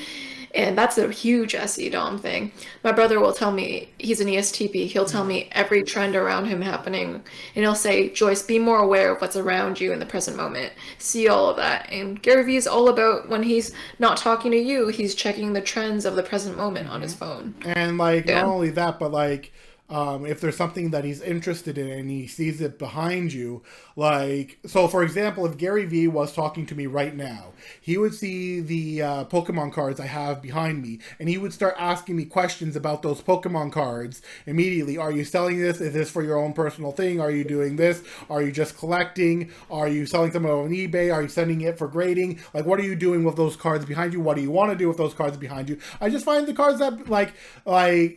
And that's a huge SE Dom thing. My brother will tell me, he's an ESTP, he'll tell me every trend around him happening. And he'll say, Joyce, be more aware of what's around you in the present moment. See all of that. And Gary Vee is all about when he's not talking to you, he's checking the trends of the present moment on his phone. And like, not only that, but like, if there's something that he's interested in and he sees it behind you, like, so for example, if Gary Vee was talking to me right now, he would see the Pokemon cards I have behind me, and he would start asking me questions about those Pokemon cards immediately. Are you selling this? Is this for your own personal thing? Are you doing this? Are you just collecting? Are you selling them on eBay? Are you sending it for grading? Like, what are you doing with those cards behind you? What do you want to do with those cards behind you? I just find the cards that, like,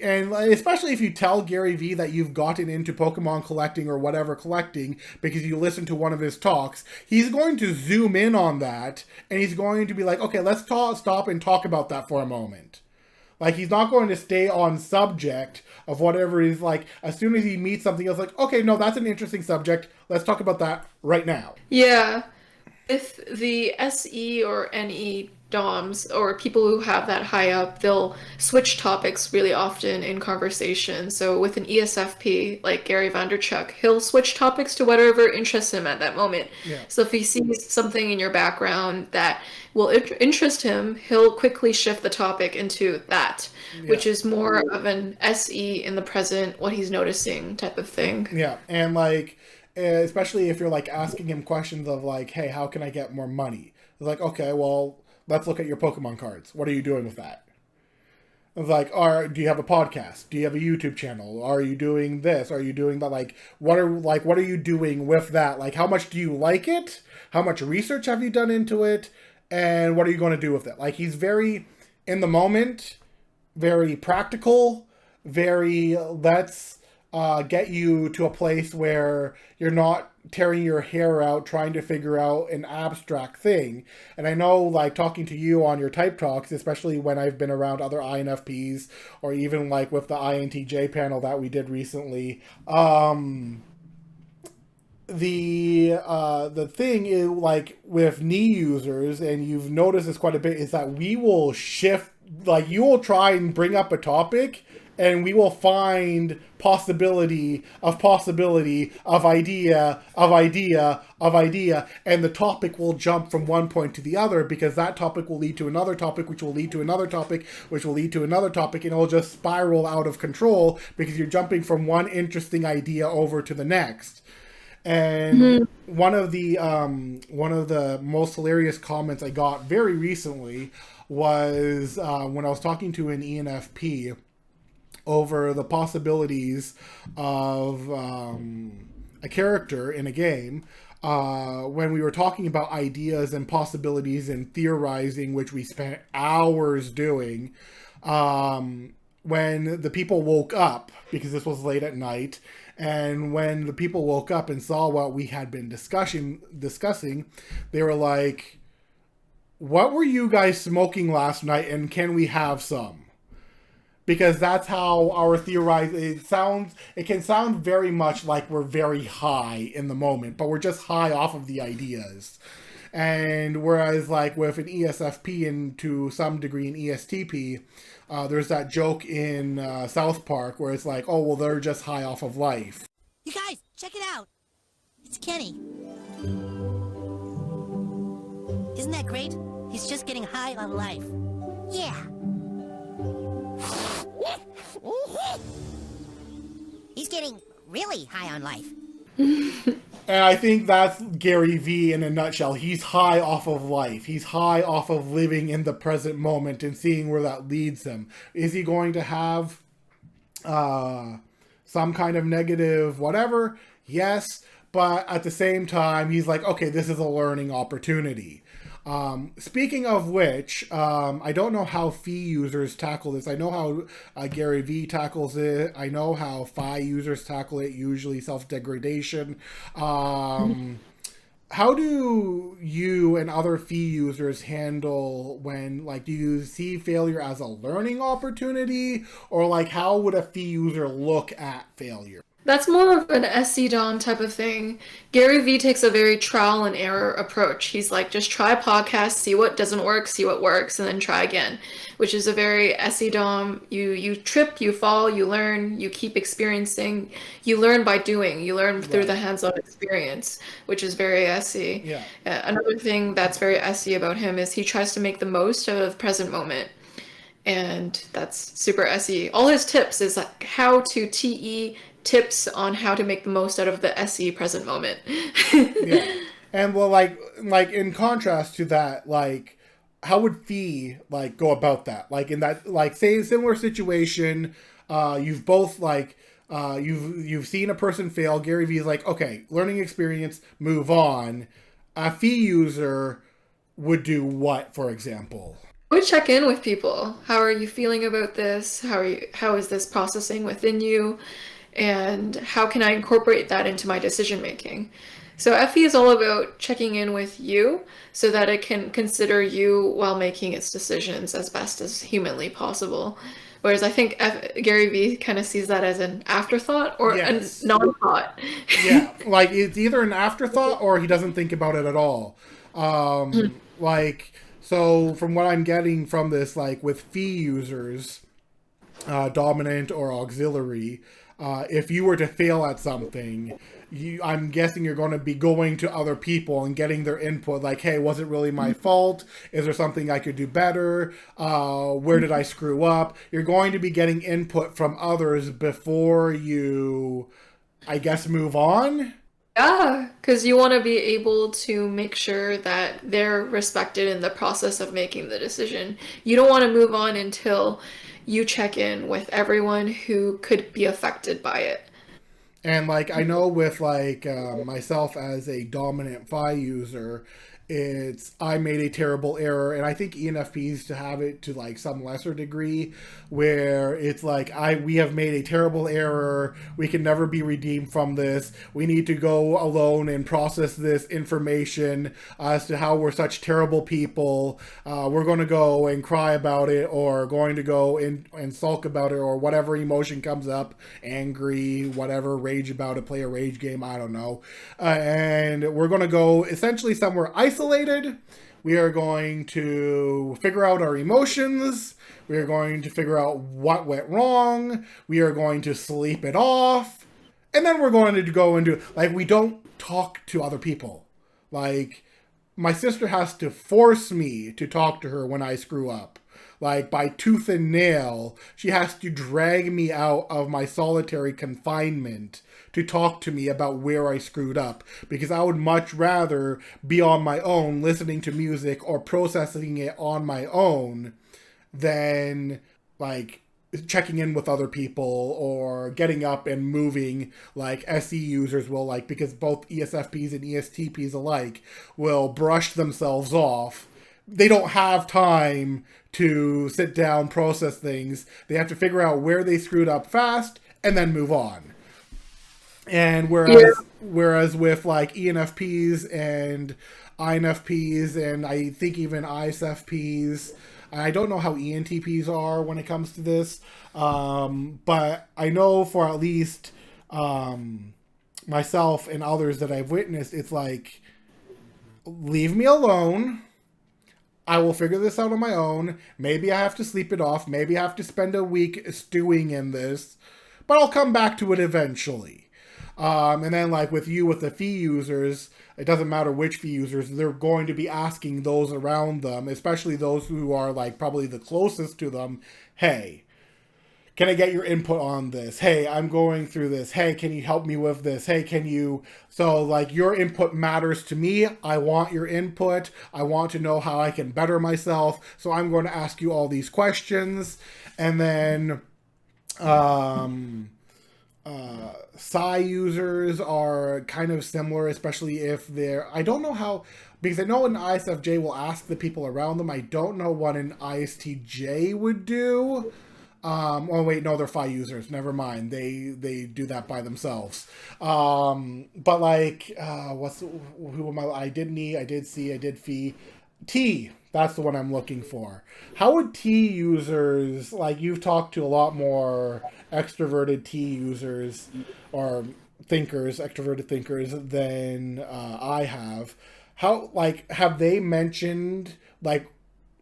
and especially if you tell Gary Vee that you've gotten into Pokemon collecting or whatever collecting because you listen to one of his talks, he's going to zoom in on that and he's going to be like, okay, let's stop and talk about that for a moment. Like, he's not going to stay on subject of whatever is like, as soon as he meets something else, like, okay, no, that's an interesting subject. Let's talk about that right now. Yeah. If the SE or NE DOMs or people who have that high up, they'll switch topics really often in conversation. So with an ESFP, like Gary Vaynerchuk, he'll switch topics to whatever interests him at that moment. Yeah. So if he sees something in your background that will interest him, he'll quickly shift the topic into that, which is more of an SE in the present, what he's noticing type of thing. Yeah, and like, especially if you're like asking him questions of like, hey, how can I get more money? It's like, okay, well, let's look at your Pokemon cards. What are you doing with that? It's like, do you have a podcast? Do you have a YouTube channel? Are you doing this? Are you doing that? Like, what are you doing with that? Like, how much do you like it? How much research have you done into it? And what are you going to do with it? Like, he's very in the moment, very practical, very let's get you to a place where you're not tearing your hair out trying to figure out an abstract thing. And I know, like, talking to you on your type talks, especially when I've been around other INFPs or even like with the entj panel that we did recently, the thing is, like, with knee users, and you've noticed this quite a bit, is that we will shift, like, you will try and bring up a topic and we will find possibility of idea, and the topic will jump from one point to the other because that topic will lead to another topic, which will lead to another topic, which will lead to another topic, and it will just spiral out of control because you're jumping from one interesting idea over to the next. And one of the most hilarious comments I got very recently was when I was talking to an ENFP over the possibilities of a character in a game. When we were talking about ideas and possibilities and theorizing, which we spent hours doing, when the people woke up, because this was late at night, and when the people woke up and saw what we had been discussing, they were like, "What were you guys smoking last night, and can we have some?" Because that's how our it can sound very much like we're very high in the moment, but we're just high off of the ideas. And whereas like with an ESFP and to some degree an ESTP, there's that joke in South Park where it's like, oh, well, they're just high off of life. You guys, check it out. It's Kenny. Isn't that great? He's just getting high on life. Yeah. He's getting really high on life. And I think that's Gary Vee in a nutshell. He's high off of life. He's high off of living in the present moment and seeing where that leads him. Is he going to have some kind of negative whatever? Yes. But at the same time, he's like, okay, this is a learning opportunity. Speaking of which, I don't know how Fee users tackle this. I know how Gary Vee tackles it. I know how Phi users tackle it, usually self-degradation. How do you and other Fee users handle when, like, do you see failure as a learning opportunity? Or, like, how would a Fee user look at failure? That's more of an SC-DOM type of thing. Gary Vee takes a very trial and error approach. He's like, just try a podcast, see what doesn't work, see what works, and then try again, which is a very SC-DOM. You trip, you fall, you learn, you keep experiencing. You learn by doing. You learn through the hands-on experience, which is very SC. Yeah. Another thing that's very SC about him is he tries to make the most of present moment. And that's super SE. All his tips is like how to TE tips on how to make the most out of the SE present moment. Yeah. And well, like in contrast to that, like, how would Fee like go about that? Like in that, like, say a similar situation, you've both like you've seen a person fail. Gary Vee is like, okay, learning experience, move on. A Fee user would do what, for example? I would check in with people. How are you feeling about this? How is this processing within you? And how can I incorporate that into my decision making? So FE is all about checking in with you so that it can consider you while making its decisions as best as humanly possible. Whereas I think Gary Vee kind of sees that as an afterthought or a non-thought. Yeah, like it's either an afterthought or he doesn't think about it at all. Like, so from what I'm getting from this, like with Fee users, dominant or auxiliary, if you were to fail at something, I'm guessing you're going to be going to other people and getting their input, like, hey, was it really my fault? Is there something I could do better? Where did I screw up? You're going to be getting input from others before you, I guess, move on? Yeah, because you want to be able to make sure that they're respected in the process of making the decision. You don't want to move on until you check in with everyone who could be affected by it. And like, I know with like myself as a dominant Phi user, I made a terrible error, and I think ENFPs to have it to like some lesser degree, where it's like we have made a terrible error. We can never be redeemed from this. We need to go alone and process this information as to how we're such terrible people. We're going to go and cry about it, or going to go and sulk about it, or whatever emotion comes up, angry, whatever, rage about it, play a rage game, I don't know. And we're going to go essentially somewhere isolated. We are going to figure out our emotions. We are going to figure out what went wrong. We are going to sleep it off. And then we're going to go into, like, we don't talk to other people. Like, my sister has to force me to talk to her when I screw up. like by tooth and nail. She has to drag me out of my solitary confinement to talk to me about where I screwed up, because I would much rather be on my own listening to music or processing it on my own than like checking in with other people or getting up and moving like SE users will, like, because both ESFPs and ESTPs alike will brush themselves off. They don't have time to sit down, process things. They have to figure out where they screwed up fast and then move on. And whereas with like ENFPs and INFPs and I think even ISFPs, I don't know how ENTPs are when it comes to this, but I know for at least myself and others that I've witnessed, it's like, leave me alone. I will figure this out on my own. Maybe I have to sleep it off. Maybe I have to spend a week stewing in this, but I'll come back to it eventually. And then like with the fee users, it doesn't matter which fee users, they're going to be asking those around them, especially those who are like probably the closest to them, hey, can I get your input on this? Hey, I'm going through this. Hey, can you help me with this? Hey, can you... So, like, your input matters to me. I want your input. I want to know how I can better myself. So I'm going to ask you all these questions. And then... Psi users are kind of similar, especially if they're... I don't know how... Because I know an ISFJ will ask the people around them. I don't know what an ISTJ would do. Oh wait, no, they're Phi users. Never mind. They do that by themselves. But like, who am I did E, I did C, I did Phi. T, that's the one I'm looking for. How would T users, like you've talked to a lot more extroverted T users or thinkers, extroverted thinkers than I have. How, like, have they mentioned like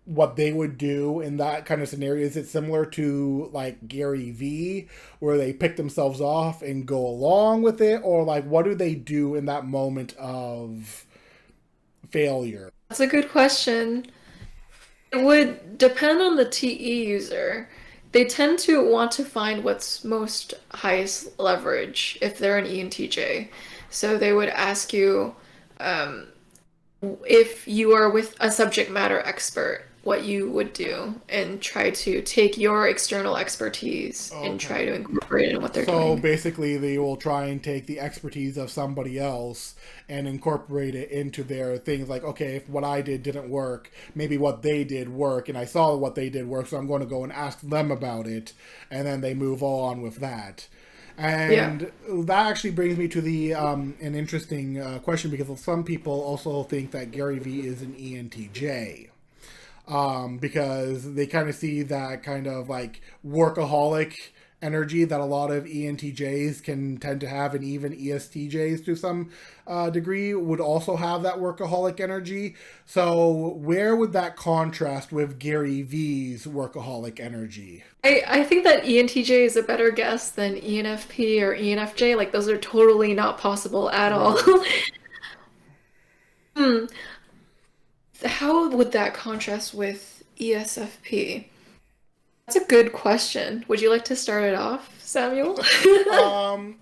what they would do in that kind of scenario? Is it similar to like Gary Vee, where they pick themselves off and go along with it? Or like, what do they do in that moment of failure? That's a good question. It would depend on the TE user. They tend to want to find what's most highest leverage if they're an ENTJ. So they would ask you, if you are with a subject matter expert, what you would do, and try to take your external expertise and try to incorporate it in what they're doing. So basically they will try and take the expertise of somebody else and incorporate it into their things. Like, okay, if what I did didn't work, maybe what they did work, and I saw what they did work, so I'm going to go and ask them about it, and then they move on with that. And that actually brings me to the an interesting question, because some people also think that Gary Vee is an ENTJ. Because they kind of see that kind of like workaholic energy that a lot of ENTJs can tend to have, and even ESTJs to some degree would also have that workaholic energy. So where would that contrast with Gary Vee's workaholic energy? I think that ENTJ is a better guess than ENFP or ENFJ. Like, those are totally not possible at all. How would that contrast with ESFP? That's a good question. Would you like to start it off, Samuel?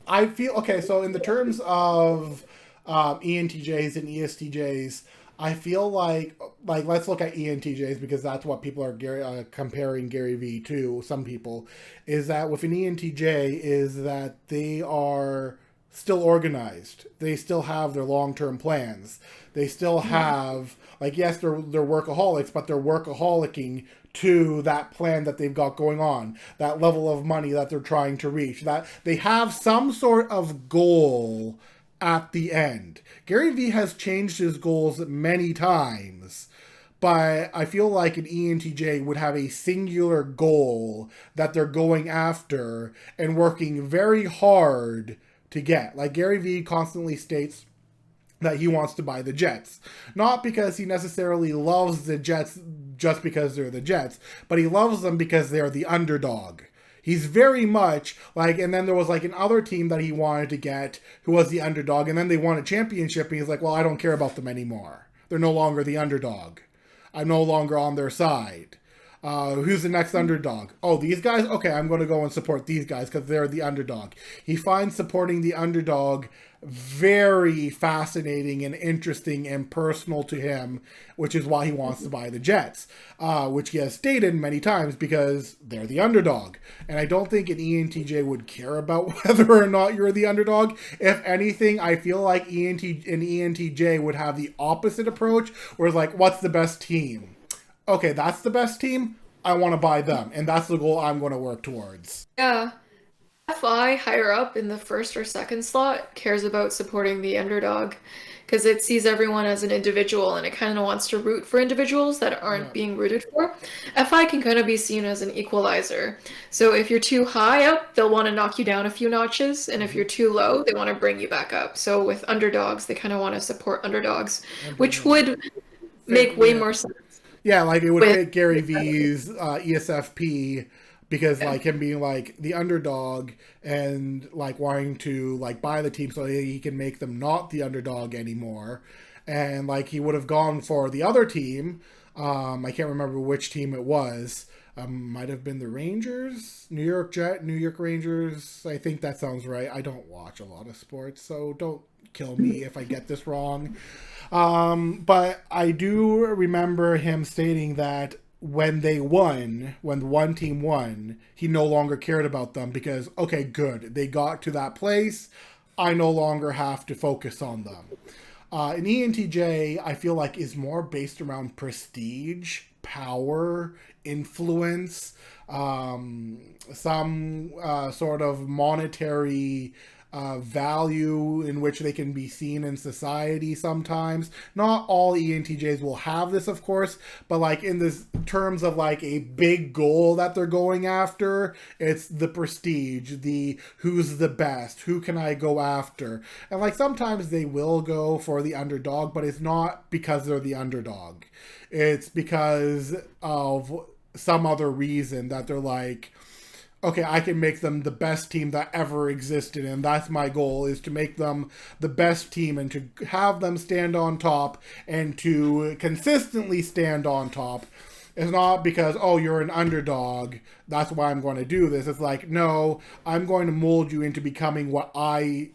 I feel, okay, so in the terms of ENTJs and ESTJs, I feel like let's look at ENTJs, because that's what people are comparing Gary Vee to, some people, is that with an ENTJ is that they are still organized. They still have their long-term plans. They still have, like, yes, they're workaholics, but they're workaholicing to that plan that they've got going on, that level of money that they're trying to reach, that they have some sort of goal at the end. Gary Vee has changed his goals many times, but I feel like an ENTJ would have a singular goal that they're going after and working very hard to get. Like Gary Vee constantly states that he wants to buy the Jets. Not because he necessarily loves the Jets just because they're the Jets, but he loves them because they're the underdog. He's very much like, and then there was like another team that he wanted to get who was the underdog, and then they won a championship, and he's like, well, I don't care about them anymore. They're no longer the underdog. I'm no longer on their side. Who's the next underdog? Oh, these guys? Okay, I'm going to go and support these guys because they're the underdog. He finds supporting the underdog very fascinating and interesting and personal to him, which is why he wants to buy the Jets, which he has stated many times because they're the underdog. And I don't think an ENTJ would care about whether or not you're the underdog. If anything, I feel like an ENTJ would have the opposite approach, where it's like, what's the best team? Okay, that's the best team. I want to buy them. And that's the goal I'm going to work towards. Yeah. FI higher up in the first or second slot cares about supporting the underdog because it sees everyone as an individual and it kind of wants to root for individuals that aren't being rooted for. FI can kind of be seen as an equalizer. So if you're too high up, they'll want to knock you down a few notches. And if you're too low, they want to bring you back up. So with underdogs, they kind of want to support underdogs, which would make way more sense. Yeah, like it would fit Gary Vee's ESFP, because like him being like the underdog and like wanting to like buy the team so he can make them not the underdog anymore. And like he would have gone for the other team. I can't remember which team it was. Might have been the Rangers, New York Rangers. I think that sounds right. I don't watch a lot of sports, so don't kill me if I get this wrong. But I do remember him stating that when one team won, he no longer cared about them because, okay, good, they got to that place. I no longer have to focus on them. An ENTJ, I feel like, is more based around prestige, power, influence, some sort of monetary value in which they can be seen in society sometimes. Not all ENTJs will have this, of course, but like in this terms of like a big goal that they're going after, it's the prestige, the who's the best, who can I go after. And like sometimes they will go for the underdog, but it's not because they're the underdog. It's because of some other reason that they're like, okay, I can make them the best team that ever existed, and that's my goal, is to make them the best team and to have them stand on top and to consistently stand on top. It's not because, oh, you're an underdog, that's why I'm going to do this. It's like, no, I'm going to mold you into becoming what I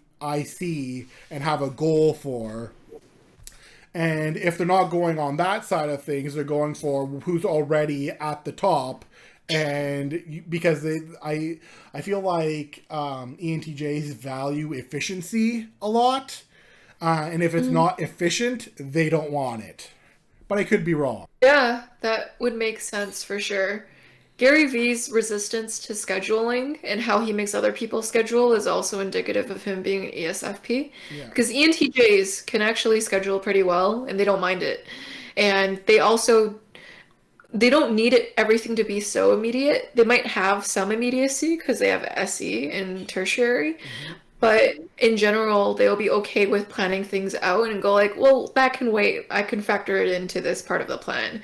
see and have a goal for. And if they're not going on that side of things, they're going for who's already at the top. And because I feel like ENTJs value efficiency a lot. And if it's not efficient, they don't want it. But I could be wrong. Yeah, that would make sense for sure. Gary Vee's resistance to scheduling and how he makes other people schedule is also indicative of him being an ESFP. Yeah. Because ENTJs can actually schedule pretty well and they don't mind it. And they don't need everything to be so immediate. They might have some immediacy because they have SE in tertiary. But in general, they'll be okay with planning things out and go like, well, that can wait. I can factor it into this part of the plan.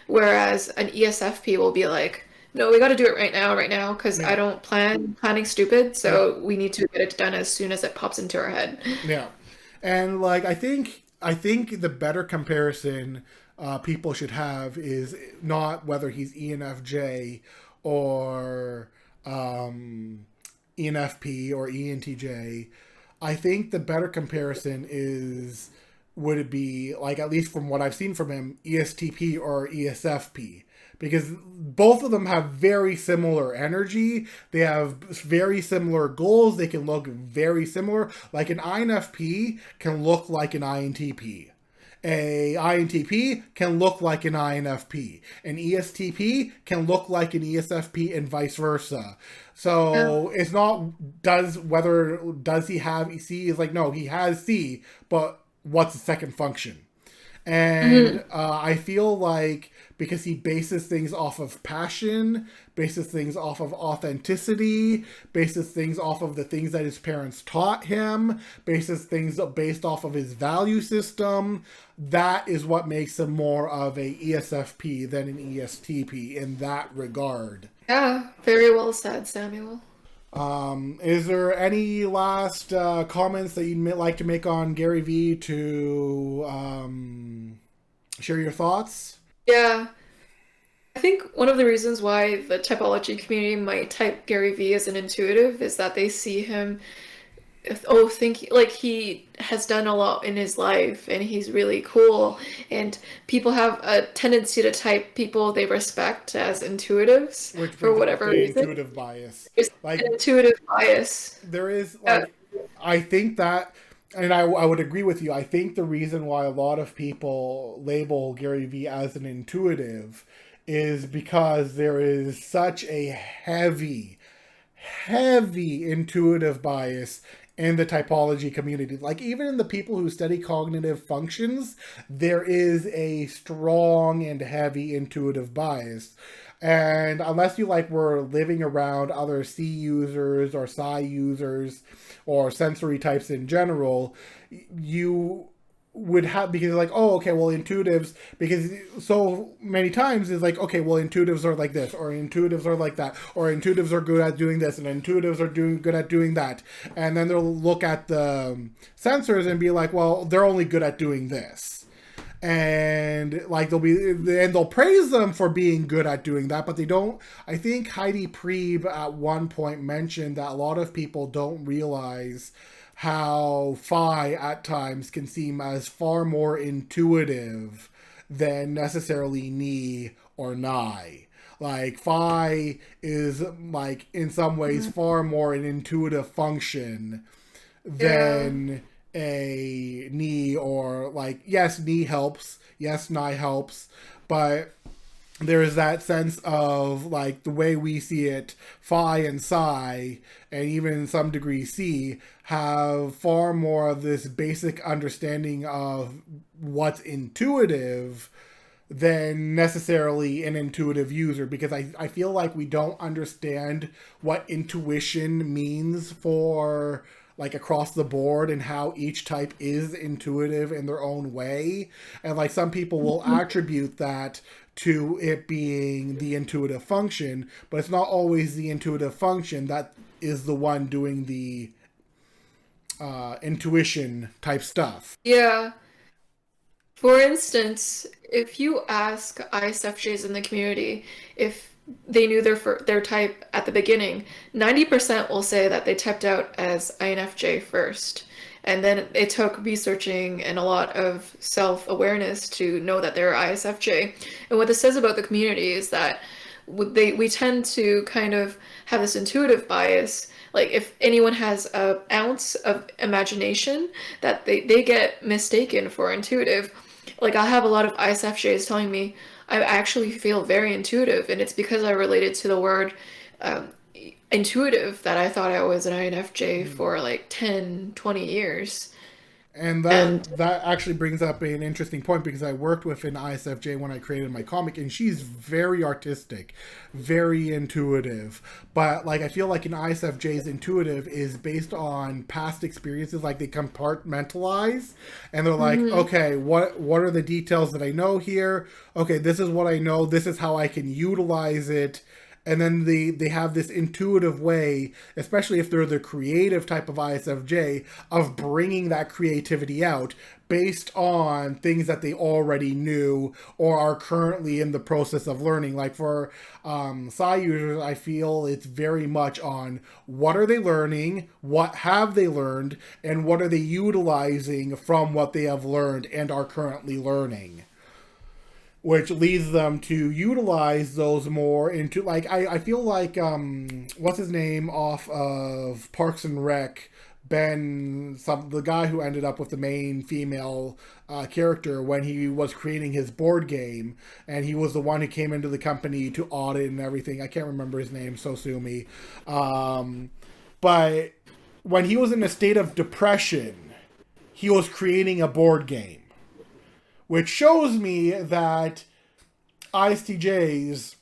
Whereas an ESFP will be like, no, we got to do it right now, because I don't planning stupid, so we need to get it done as soon as it pops into our head. Yeah. And like I think the better comparison people should have is not whether he's ENFJ or ENFP or ENTJ. I think the better comparison would it be, like, at least from what I've seen from him, ESTP or ESFP. Because both of them have very similar energy. They have very similar goals. They can look very similar. Like an INFP can look like an INTP. A INTP can look like an INFP. An ESTP can look like an ESFP and vice versa. So it's not does he have C? Is like, no, he has C, but what's the second function? And I feel like because he bases things off of passion, bases things off of authenticity, bases things off of the things that his parents taught him, bases things based off of his value system, that is what makes him more of a ESFP than an ESTP in that regard. Yeah, very well said, Samuel. Is there any last comments that you'd like to make on Gary Vee to share your thoughts? Yeah. I think one of the reasons why the typology community might type Gary Vee as an intuitive is that they see him, think like he has done a lot in his life and he's really cool. And people have a tendency to type people they respect as intuitives Which for brings up whatever the reason. intuitive bias. There's Like, an intuitive bias. there is, like, I think that, and I would agree with you, I think the reason why a lot of people label Gary Vee as an intuitive is because there is such a heavy intuitive bias in the typology community. Like, even in the people who study cognitive functions, there is a strong and heavy intuitive bias. And unless you like were living around other C users or Psi users or sensory types in general, you would have, because like, oh, okay, well, intuitives, because so many times is like, okay, well, intuitives are like this, or intuitives are like that, or intuitives are good at doing this, and intuitives are good at doing that, and then they'll look at the sensors and be like, well, they're only good at doing this. And like they'll praise them for being good at doing that, but they don't. I think Heidi Priebe at one point mentioned that a lot of people don't realize how Phi at times can seem as far more intuitive than necessarily Ni or Nai. Like, Phi is, like, in some ways far more an intuitive function than a Ni, or, like, yes, Ni helps, yes, Nai helps, but there is that sense of, like, the way we see it, Phi and Psi, and even in some degree C, have far more of this basic understanding of what's intuitive than necessarily an intuitive user, because I feel like we don't understand what intuition means for, like, across the board, and how each type is intuitive in their own way. And like, some people will attribute that to it being the intuitive function, but it's not always the intuitive function that is the one doing the intuition type stuff. Yeah. For instance, if you ask ISFJs in the community if they knew their type at the beginning, 90% will say that they typed out as INFJ first. And then it took researching and a lot of self-awareness to know that they're ISFJ. And what this says about the community is that we tend to kind of have this intuitive bias. Like, if anyone has an ounce of imagination, that they get mistaken for intuitive. Like, I'll have a lot of ISFJs telling me I actually feel very intuitive, and it's because I related to the word intuitive that I thought I was an INFJ for like 10, 20 years. And that actually brings up an interesting point, because I worked with an ISFJ when I created my comic, and she's very artistic, very intuitive. But like, I feel like an ISFJ's intuitive is based on past experiences. Like, they compartmentalize, and they're like, okay, what are the details that I know here? Okay, this is what I know. This is how I can utilize it. And then they have this intuitive way, especially if they're the creative type of ISFJ, of bringing that creativity out based on things that they already knew or are currently in the process of learning. Like, for Psi users, I feel it's very much on what are they learning, what have they learned, and what are they utilizing from what they have learned and are currently learning, which leads them to utilize those more into, like, I feel like, what's his name off of Parks and Rec, the guy who ended up with the main female character when he was creating his board game, and he was the one who came into the company to audit and everything. I can't remember his name, so sue me. But when he was in a state of depression, he was creating a board game, which shows me that ISTJs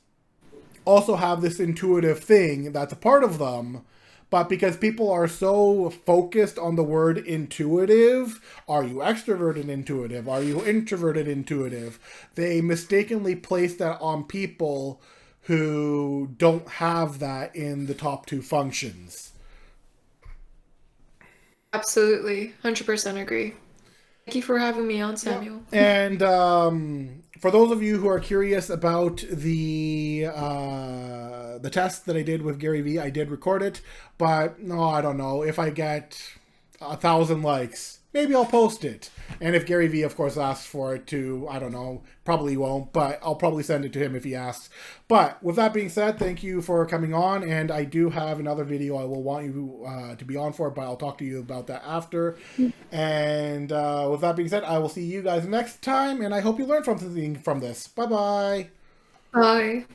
also have this intuitive thing that's a part of them, but because people are so focused on the word intuitive, are you extroverted intuitive? Are you introverted intuitive? They mistakenly place that on people who don't have that in the top two functions. Absolutely. 100% agree. Thank you for having me on, Samuel. And For those of you who are curious about the test that I did with Gary Vee, I did record it, but no, I don't know. If I get 1,000 likes, maybe I'll post it. And if Gary Vee, of course, asks for it too, I don't know, probably won't, but I'll probably send it to him if he asks. But with that being said, thank you for coming on, and I do have another video I will want you to be on for, but I'll talk to you about that after. And with that being said, I will see you guys next time, and I hope you learned something from this. Bye-bye. Bye.